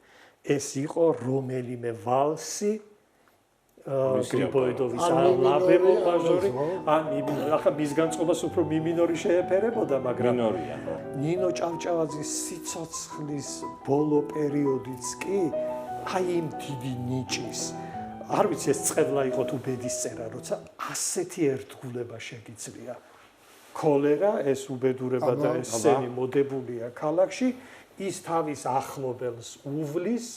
ეს იყო რომელიმე ვალსი გრიბოედოვის ლაბემო მაჟორი, ახლა მის განწყობას უფრო მიმინორი შეეფერებოდა, მაგრამ ნინო ჭავჭავაძის სიცოცხლის ბოლო პერიოდიც კი აი იმ დიდი ნიჭის არ ვიცი ეს წევლა იყო თუ ბედისწერა, როცა ასეთი ერთგულება შეგიძლია. ქოლერა, ეს უბედურება და ეს სენი მოდებულია ქალაქში, ის თავის ახლობელს უვლის,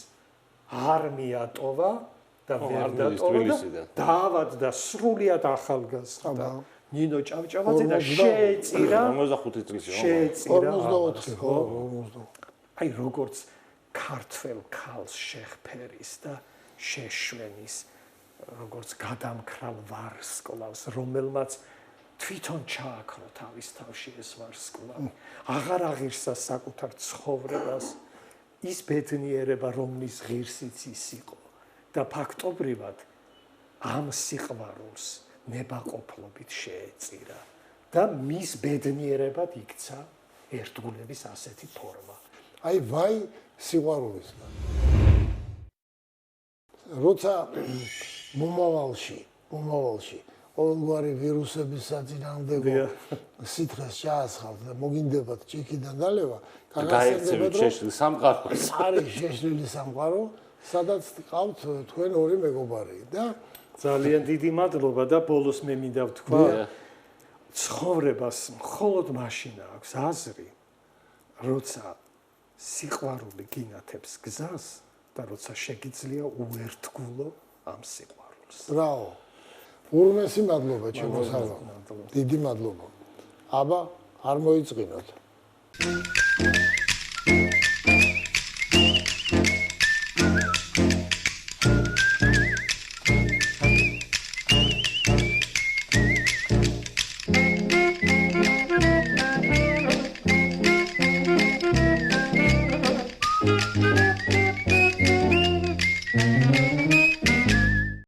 არ მიატოვა და ვერ დატოვა და დაავადდა სრულიად ახალგაზრდა ნინო ჭავჭავაძე და შეეწირა 55 წლისია. შეეწირა 44 ხო, 50. აი როგორც ქართველ ქალს შეღფერის და შეშვენის როგორც გადამქრალ ვარსკვლავს, რომელმაც თვითონ ჩააქრო თავის თავში ეს ვარსკვლავი, აღარ აღირსა საკუთარ ცხოვრებას ის ბედნიერება, რომლის ღირსიც ის იყო და ფაქტობრივად ამ სიყვარულს ნებაყოფლობით შეეწირა და მის ბედნიერებად იქცა ერთგულების ასეთი ფორმა. აი ვაი სიყვარულისგან. როცა მომავალში ყოველგვარი ვირუსების საწინააღმდეგო სითხეს ჩაასხავთ და მოგინდებათ ჭიქიდან დალევა, გაიქცევით შეშლილ სამყაროს. არის შეშლილი სამყარო, სადაც ყავთ თქვენ ორი მეგობარი და ძალიან დიდი მადლობა და ბოლოს მე მინდა ვთქვა, ცხოვრებას მხოლოდ მაშინ აქვს აზრი, როცა სიყვარული გინათებს გზას და როცა შეგიძლია უერთგულო ამ სიყვარულს. ბრავო. ურმესი მადლობა ჩემო სალამ. დიდი მადლობა. აბა არ მოიწყინოთ.